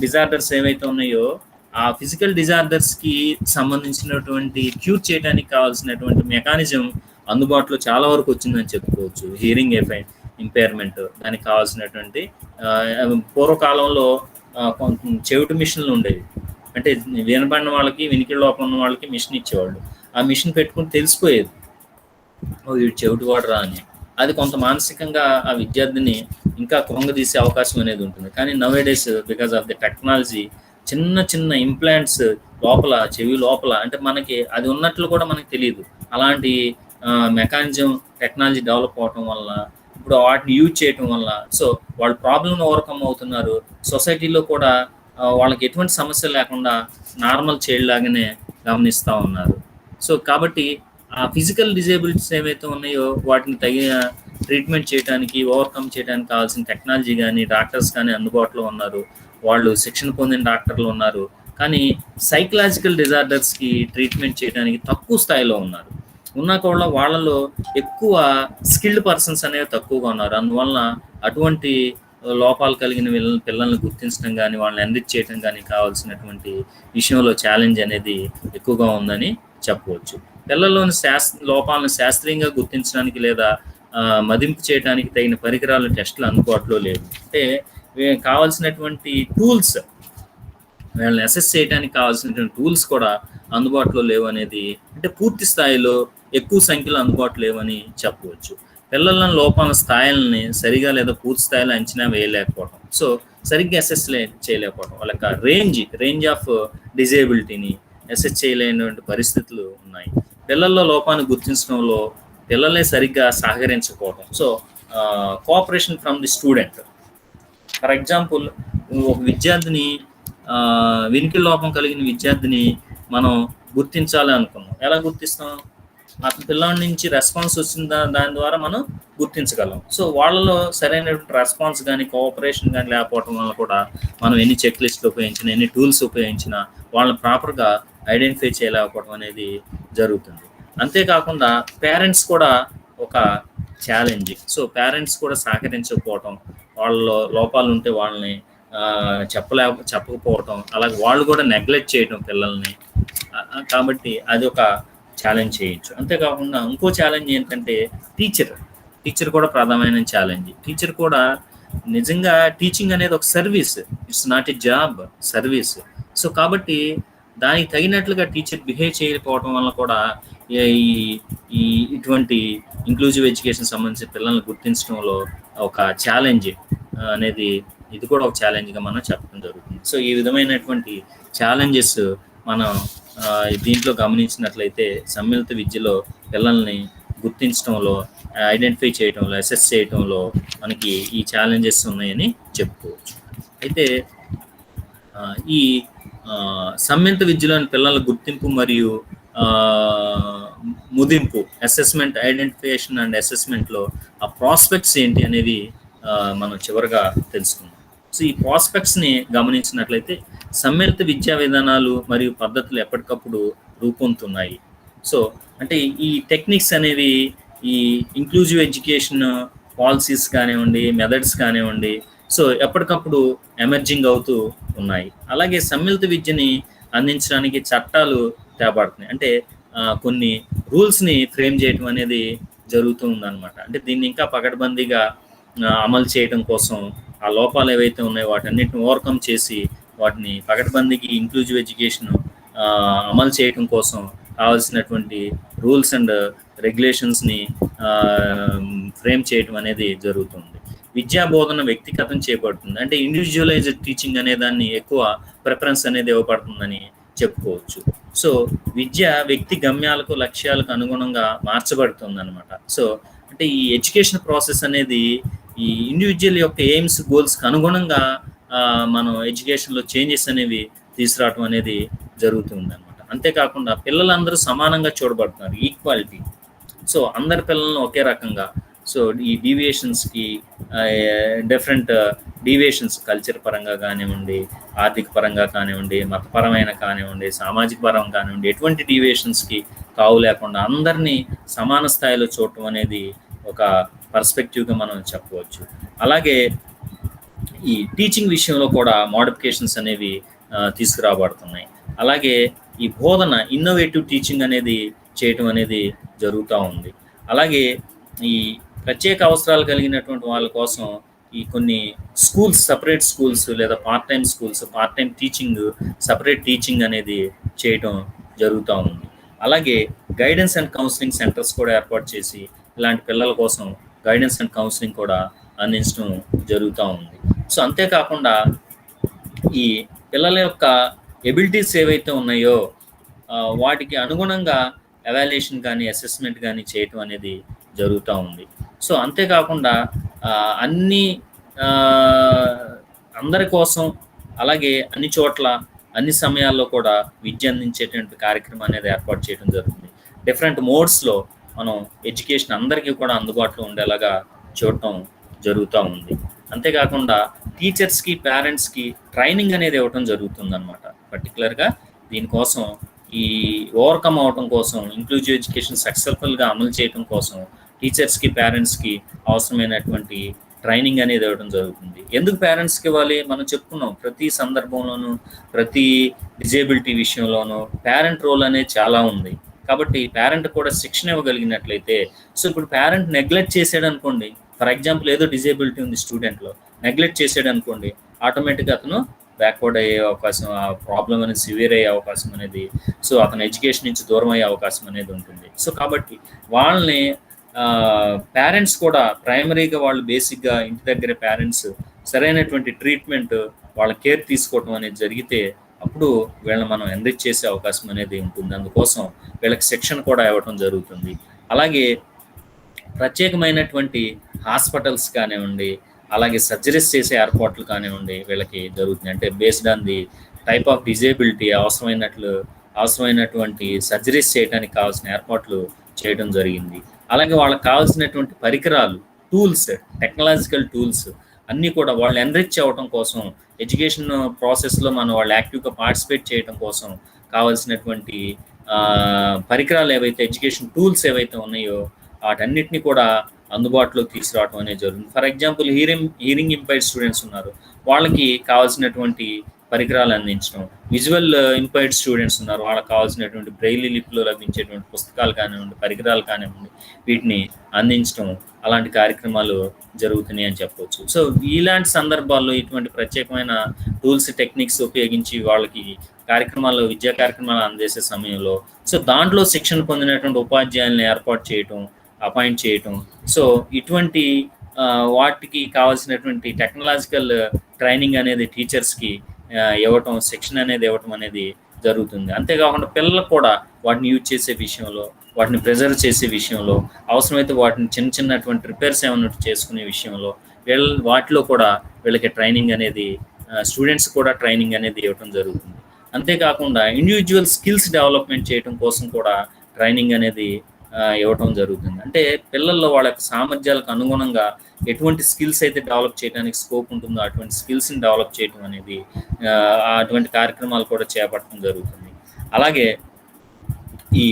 డిజార్డర్స్ ఏవైతే ఉన్నాయో ఆ ఫిజికల్ డిజార్డర్స్కి సంబంధించినటువంటి క్యూర్ చేయడానికి కావాల్సినటువంటి మెకానిజం అందుబాటులో చాలా వరకు వచ్చిందని చెప్పుకోవచ్చు. హియరింగ్ ఇంపైర్మెంట్, దానికి కావాల్సినటువంటి పూర్వకాలంలో చెవిటి మిషన్లు ఉండేవి. అంటే వినబడిన వాళ్ళకి, వినికిడి లోపం ఉన్న వాళ్ళకి మిషన్ ఇచ్చేవాళ్ళు. ఆ మిషన్ పెట్టుకుని తెలిసిపోయేది, ఓ వీడు చెవిటి వాడరా అని. అది కొంత మానసికంగా ఆ విద్యార్థిని ఇంకా కృంగదీసే అవకాశం అనేది ఉంటుంది. కానీ nowadays because of the technology చిన్న ఇంప్లాంట్స్ లోపల, చెవి లోపల, అంటే మనకి అది ఉన్నట్లు కూడా మనకి తెలియదు. అలాంటి మెకానిజం, టెక్నాలజీ డెవలప్ అవటం వల్ల, ఇప్పుడు వాటిని యూజ్ చేయటం వల్ల సో వాళ్ళు ప్రాబ్లమ్ ఓవర్కమ్ అవుతున్నారు. సొసైటీలో కూడా వాళ్ళకి ఎటువంటి సమస్య లేకుండా నార్మల్ చైల్డ్ లాగానే గమనిస్తూ ఉన్నారు. సో కాబట్టి ఆ ఫిజికల్ డిజేబిలిటీస్ ఏవైతే ఉన్నాయో వాటిని తగిన ట్రీట్మెంట్ చేయడానికి, ఓవర్కమ్ చేయడానికి కావాల్సిన టెక్నాలజీ కానీ, డాక్టర్స్ కానీ అందుబాటులో ఉన్నారు. వాళ్ళు శిక్షణ పొందిన డాక్టర్లు ఉన్నారు. కానీ సైకలాజికల్ డిజార్డర్స్కి ట్రీట్మెంట్ చేయడానికి తక్కువ స్థాయిలో ఉన్నారు. ఉన్నా కూడా వాళ్ళలో ఎక్కువ స్కిల్డ్ పర్సన్స్ అనేవి తక్కువగా ఉన్నారు. అందువలన అటువంటి లోపాలు కలిగిన పిల్లల్ని గుర్తించడం కానీ వాళ్ళని ఎన్రిచ్ చేయడం కానీ కావాల్సినటువంటి విషయంలో ఛాలెంజ్ అనేది ఎక్కువగా ఉందని చెప్పవచ్చు. పిల్లల్లోని లోపాలను శాస్త్రీయంగా గుర్తించడానికి లేదా మదింపు చేయడానికి తగిన పరికరాలు, టెస్టులు అందుబాటులో లేవు. అంటే కావాల్సినటువంటి టూల్స్, వీళ్ళని అసెస్ చేయడానికి కావాల్సినటువంటి టూల్స్ కూడా అందుబాటులో లేవు అనేది, అంటే పూర్తి స్థాయిలో ఎక్కువ సంఖ్యలో అందుబాటులో లేవని చెప్పవచ్చు. పిల్లల లోపాల స్థాయిలని సరిగా లేదా పూర్తి స్థాయిలో అంచనా వేయలేకపోవడం, సో సరిగ్గా అసెస్ చేయలేకపోవడం, వాళ్ళ రేంజ్ ఆఫ్ డిజేబిలిటీని అసెస్ చేయలేనటువంటి పరిస్థితులు ఉన్నాయి. పిల్లల్లో లోపాన్ని గుర్తించడంలో పిల్లలే సరిగ్గా సహకరించకపోవడం. So cooperation from the student. For example, ఒక విద్యార్థిని, వినికి లోపం కలిగిన విద్యార్థిని మనం గుర్తించాలి అనుకున్నాం. ఎలా గుర్తిస్తాం? ఆ పిల్లల నుంచి రెస్పాన్స్ వచ్చిందా, దాని ద్వారా మనం గుర్తించగలం. సో వాళ్ళలో సరైనటువంటి రెస్పాన్స్ కానీ కోఆపరేషన్ కానీ లేకపోవడం వల్ల కూడా మనం ఎన్ని చెక్ లిస్టులు ఉపయోగించినా, ఎన్ని టూల్స్ ఉపయోగించినా వాళ్ళని ప్రాపర్గా ఐడెంటిఫై చేయలేకపోవడం అనేది జరుగుతుంది. అంతేకాకుండా పేరెంట్స్ కూడా ఒక ఛాలెంజ్. సో పేరెంట్స్ కూడా సహకరించకపోవటం, వాళ్ళలో లోపాలు ఉంటే వాళ్ళని చెప్పకపోవటం, అలాగే వాళ్ళు కూడా నెగ్లెక్ట్ చేయటం పిల్లల్ని. కాబట్టి అది ఒక ఛాలెంజ్ చేయొచ్చు. అంతేకాకుండా ఇంకో ఛాలెంజ్ ఏంటంటే టీచర్ కూడా ప్రధానమైన ఛాలెంజ్. టీచర్ కూడా నిజంగా టీచింగ్ అనేది ఒక service, it's not a job, service. So కాబట్టి దానికి తగినట్లుగా టీచర్ బిహేవ్ చేయకపోవడం వల్ల కూడా ఇటువంటి ఇంక్లూజివ్ ఎడ్యుకేషన్ సంబంధించిన పిల్లల్ని గుర్తించడంలో ఒక ఛాలెంజ్ అనేది, ఇది కూడా ఒక ఛాలెంజ్గా మనం చెప్పడం జరుగుతుంది. సో ఈ విధమైనటువంటి ఛాలెంజెస్ మనం దీంట్లో గమనించినట్లయితే సమ్మిళిత విద్యలో పిల్లల్ని గుర్తించడంలో, ఐడెంటిఫై చేయడంలో, అసెస్ చేయడంలో మనకి ఈ ఛాలెంజెస్ ఉన్నాయని చెప్పుకోవచ్చు. అయితే ఈ సమ్మిళిత విద్యలోని పిల్లల గుర్తింపు మరియు ముదింపు, అసెస్మెంట్, ఐడెంటిఫికేషన్ అండ్ అసెస్మెంట్లో ఆ ప్రాస్పెక్ట్స్ ఏంటి అనేది మనం చివరిగా తెలుసుకుందాం. సో ఈ ప్రాస్పెక్ట్స్ని గమనించినట్లయితే సమ్మిళిత విద్యా విధానాలు మరియు పద్ధతులు ఎప్పటికప్పుడు రూపొందుతున్నాయి. సో అంటే ఈ టెక్నిక్స్ అనేవి, ఈ ఇంక్లూజివ్ ఎడ్యుకేషన్ పాలసీస్ కానివ్వండి, మెథడ్స్ కానివ్వండి, సో ఎప్పటికప్పుడు ఎమర్జింగ్ అవుతూ ఉన్నాయి. అలాగే సమ్మిళిత విద్యని అందించడానికి చట్టాలు తేబడుతున్నాయి. అంటే కొన్ని రూల్స్ని ఫ్రేమ్ చేయడం అనేది జరుగుతూ ఉందన్నమాట. అంటే దీన్ని ఇంకా పకడ్బందీగా అమలు చేయడం కోసం ఆ లోపాలు ఏవైతే ఉన్నాయో వాటన్నిటిని ఓవర్కమ్ చేసి వాటిని పకడ్బందీకి ఇంక్లూజివ్ ఎడ్యుకేషన్ అమలు చేయడం కోసం కావాల్సినటువంటి రూల్స్ అండ్ రెగ్యులేషన్స్ని ఫ్రేమ్ చేయడం అనేది జరుగుతుంది. విద్యా బోధన వ్యక్తిగతం చేయబడుతుంది. అంటే ఇండివిజువలైజ్డ్ టీచింగ్ అనే దాన్ని ఎక్కువ ప్రిఫరెన్స్ అనేది ఇవ్వబడుతుందని చెప్పుకోవచ్చు. సో విద్య వ్యక్తి గమ్యాలకు, లక్ష్యాలకు అనుగుణంగా మార్చబడుతుంది అనమాట. సో అంటే ఈ ఎడ్యుకేషన్ ప్రాసెస్ అనేది ఈ ఇండివిజువల్ యొక్క ఎయిమ్స్, గోల్స్కి అనుగుణంగా మనం ఎడ్యుకేషన్లో చేంజెస్ అనేవి తీసుకురావడం అనేది జరుగుతుంది అనమాట. అంతేకాకుండా పిల్లలందరూ సమానంగా చూడబడుతున్నారు, ఈక్వాలిటీ. సో అందరి పిల్లలను ఒకే రకంగా, సో ఈ డీవియేషన్స్కి డిఫరెంట్ డీవియేషన్స్ కల్చర్ పరంగా కానివ్వండి, ఆర్థిక పరంగా కానివ్వండి, మతపరమైన కానివ్వండి, సామాజిక పరంగా కానివ్వండి, ఎటువంటి డీవియేషన్స్కి తావు లేకుండా అందరినీ సమాన స్థాయిలో చూడటం అనేది ఒక పర్స్పెక్టివ్గా మనం చెప్పవచ్చు. అలాగే ఈ టీచింగ్ విషయంలో కూడా మోడిఫికేషన్స్ అనేవి తీసుకురాబడుతున్నాయి. అలాగే ఈ బోధన, ఇన్నోవేటివ్ టీచింగ్ అనేది చేయటం అనేది జరుగుతూ ఉంది. అలాగే ఈ ప్రత్యేక అవసరాలు కలిగినటువంటి వాళ్ళ కోసం ఈ కొన్ని స్కూల్స్, సపరేట్ స్కూల్స్ లేదా part time schools, part time teaching, separate teaching అనేది చేయటం జరుగుతూ ఉంది. అలాగే గైడెన్స్ అండ్ కౌన్సిలింగ్ సెంటర్స్ కూడా ఏర్పాటు చేసి ఇలాంటి పిల్లల కోసం గైడెన్స్ అండ్ కౌన్సిలింగ్ కూడా అందించడం జరుగుతూ ఉంది. సో అంతేకాకుండా ఈ పిల్లల యొక్క ఎబిలిటీస్ ఏవైతే ఉన్నాయో వాటికి అనుగుణంగా ఎవాల్యుయేషన్ కానీ, అసెస్మెంట్ కానీ చేయటం అనేది జరుగుతూ ఉంది. సో అంతేకాకుండా అందరి కోసం, అలాగే అన్ని చోట్ల, అన్ని సమయాల్లో కూడా విద్య అందించేటువంటి కార్యక్రమం అనేది ఏర్పాటు చేయడం జరుగుతుంది. డిఫరెంట్ మోడ్స్లో మనం ఎడ్యుకేషన్ అందరికీ కూడా అందుబాటులో ఉండేలాగా చూడటం జరుగుతూ ఉంది. అంతేకాకుండా టీచర్స్కి, పేరెంట్స్కి ట్రైనింగ్ అనేది ఇవ్వటం జరుగుతుంది అనమాట. పర్టికులర్గా దీనికోసం ఈ ఓవర్కమ్ అవడం కోసం, ఇంక్లూజివ్ ఎడ్యుకేషన్ సక్సెస్ఫుల్గా అమలు చేయడం కోసం టీచర్స్కి, పేరెంట్స్కి అవసరమైనటువంటి ట్రైనింగ్ అనేది ఇవ్వడం జరుగుతుంది. ఎందుకు పేరెంట్స్కి ఇవ్వాలి? మనం చెప్పుకున్నాం ప్రతి సందర్భంలోనూ, ప్రతి డిజేబిలిటీ విషయంలోనూ పేరెంట్ రోల్ అనేది చాలా ఉంది. కాబట్టి పేరెంట్ కూడా శిక్షణ ఇవ్వగలిగినట్లయితే, సో ఇప్పుడు పేరెంట్ నెగ్లెక్ట్ చేసాడు అనుకోండి, ఫర్ ఎగ్జాంపుల్ ఏదో డిజేబిలిటీ ఉంది స్టూడెంట్లో, నెగ్లెక్ట్ చేసాడు అనుకోండి, ఆటోమేటిక్గా అతను బ్యాక్వర్డ్ అయ్యే అవకాశం, ఆ ప్రాబ్లం అనేది సివియర్ అయ్యే అవకాశం అనేది, సో అతను ఎడ్యుకేషన్ నుంచి దూరం అయ్యే అవకాశం అనేది ఉంటుంది. సో కాబట్టి వాళ్ళని పేరెంట్స్ కూడా ప్రైమరీగా వాళ్ళు బేసిక్గా ఇంటి దగ్గర పేరెంట్స్ సరైనటువంటి ట్రీట్మెంట్, వాళ్ళ కేర్ తీసుకోవటం అనేది జరిగితే అప్పుడు వీళ్ళని మనం ఎన్రిచ్ చేసే అవకాశం అనేది ఉంటుంది. అందుకోసం వీళ్ళకి శిక్షణ కూడా ఇవ్వటం జరుగుతుంది. అలాగే ప్రత్యేకమైనటువంటి హాస్పిటల్స్ కానివ్వండి, అలాగే సర్జరీస్ చేసే ఏర్పాట్లు కానివ్వండి వీళ్ళకి జరుగుతుంది. అంటే based on the type of disability అవసరమైనటువంటి సర్జరీస్ చేయడానికి కావాల్సిన ఏర్పాట్లు చేయడం జరిగింది. అలాగే వాళ్ళకి కావాల్సినటువంటి పరికరాలు, టూల్స్, టెక్నాలజికల్ టూల్స్ అన్నీ కూడా వాళ్ళు ఎన్రిచ్ అవ్వడం కోసం, ఎడ్యుకేషన్ ప్రాసెస్లో మనం వాళ్ళు యాక్టివ్గా పార్టిసిపేట్ చేయడం కోసం కావాల్సినటువంటి పరికరాలు ఏవైతే, ఎడ్యుకేషన్ టూల్స్ ఏవైతే ఉన్నాయో వాటన్నిటిని కూడా అందుబాటులోకి తీసుకురావడం అనేది జరుగుతుంది. For example hearing impaired students ఉన్నారు, వాళ్ళకి కావాల్సినటువంటి పరికరాలు అందించడం. విజువల్ ఇంపైర్డ్ స్టూడెంట్స్ ఉన్నారు, వాళ్ళకి కావాల్సినటువంటి బ్రెయిలీ లిప్లో లభించేటువంటి పుస్తకాలు కానివ్వండి, పరికరాలు కానివ్వండి, వీటిని అందించడం, అలాంటి కార్యక్రమాలు జరుగుతున్నాయి అని చెప్పవచ్చు. సో ఇలాంటి సందర్భాల్లో ఇటువంటి ప్రత్యేకమైన టూల్స్, టెక్నిక్స్ ఉపయోగించి వాళ్ళకి విద్యా కార్యక్రమాలు అందజేసే సమయంలో సో దాంట్లో శిక్షణ పొందినటువంటి ఉపాధ్యాయులను అపాయింట్ చేయటం, సో ఇటువంటి వాటికి కావాల్సినటువంటి టెక్నాలజికల్ ట్రైనింగ్ అనేది టీచర్స్కి ఇవ్వటం, శిక్షణ అనేది ఇవ్వటం అనేది జరుగుతుంది. అంతేకాకుండా పిల్లలకు కూడా వాటిని యూజ్ చేసే విషయంలో, వాటిని ప్రిజర్వ్ చేసే విషయంలో, అవసరమైతే వాటిని చిన్నటువంటి రిపేర్స్ ఏమైనా చేసుకునే విషయంలో వాటిలో కూడా వీళ్ళకి ట్రైనింగ్ అనేది, స్టూడెంట్స్ కూడా ట్రైనింగ్ అనేది ఇవ్వటం జరుగుతుంది. అంతేకాకుండా ఇండివిజువల్ స్కిల్స్ డెవలప్మెంట్ చేయడం కోసం కూడా ట్రైనింగ్ అనేది ఇవ్వటం జరుగుతుంది. అంటే పిల్లల్లో వాళ్ళ యొక్క సామర్థ్యాలకు అనుగుణంగా ఎటువంటి స్కిల్స్ అయితే డెవలప్ చేయడానికి స్కోప్ ఉంటుందో అటువంటి స్కిల్స్ని డెవలప్ చేయడం అనేది, అటువంటి కార్యక్రమాలు కూడా చేపట్టడం జరుగుతుంది. అలాగే ఈ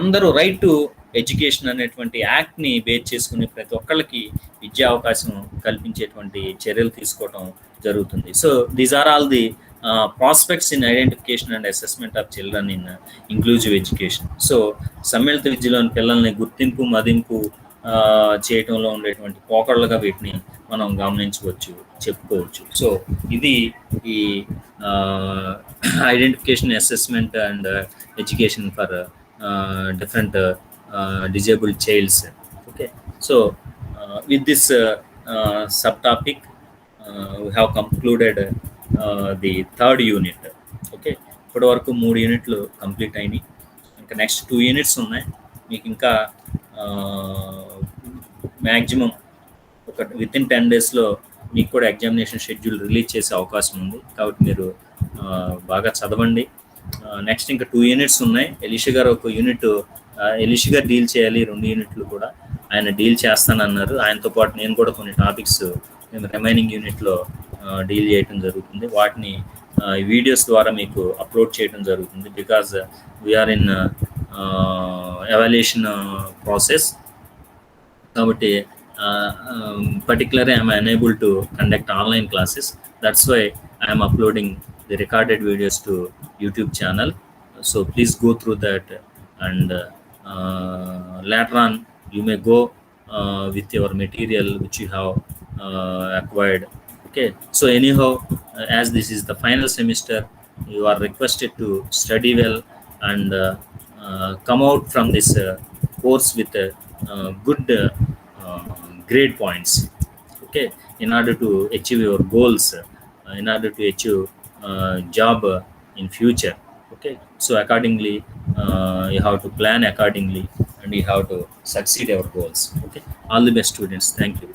అందరూ రైట్ టు ఎడ్యుకేషన్ అనేటువంటి యాక్ట్ని బేస్ చేసుకుని ప్రతి ఒక్కళ్ళకి విద్యా అవకాశం కల్పించేటువంటి చర్యలు తీసుకోవడం జరుగుతుంది. So these are all the prospects in identification and assessment of children in inclusive education. So సమ్మిళిత విద్యలోని పిల్లల్ని గుర్తింపు, మదింపు చేయటంలో ఉండేటువంటి పోకడలుగా వీటిని మనం చెప్పుకోవచ్చు. సో ఇది ఈ identification, assessment and education for different disabled childs. Okay, so with this subtopic we have concluded the third unit. Okay, ఇప్పటి వరకు 3 యూనిట్లు కంప్లీట్ అయినాయి. ఇంకా నెక్స్ట్ 2 యూనిట్స్ ఉన్నాయి. మీకు ఇంకా మ్యాక్సిమం విత్ ఇన్ 10 డేస్లో మీకు కూడా ఎగ్జామినేషన్ షెడ్యూల్ రిలీజ్ చేసే అవకాశం ఉంది. కాబట్టి మీరు బాగా చదవండి. నెక్స్ట్ ఇంకా 2 యూనిట్స్ ఉన్నాయి. ఎలీషా గారు ఒక యూనిట్ డీల్ చేయాలి, 2 యూనిట్లు కూడా ఆయన డీల్ చేస్తానన్నారు. ఆయనతో పాటు నేను కూడా కొన్ని టాపిక్స్ మేము రిమైనింగ్ యూనిట్లో డీల్ చేయడం జరుగుతుంది. వాటిని వీడియోస్ ద్వారా మీకు అప్లోడ్ చేయడం జరుగుతుంది. Because we are in evaluation process. కాబట్టి particularly I am unable to conduct online classes. That's why I am uploading the recorded videos to YouTube channel. So please go through that, and later on you may go with your material which you have acquired. Okay, so anyhow, as this is the final semester, you are requested to study well and come out from this course with good grade points. Okay, in order to achieve your goals, in order to achieve job in future. Okay, so accordingly you have to plan accordingly and you have to succeed your goals. Okay, all the best students. Thank you.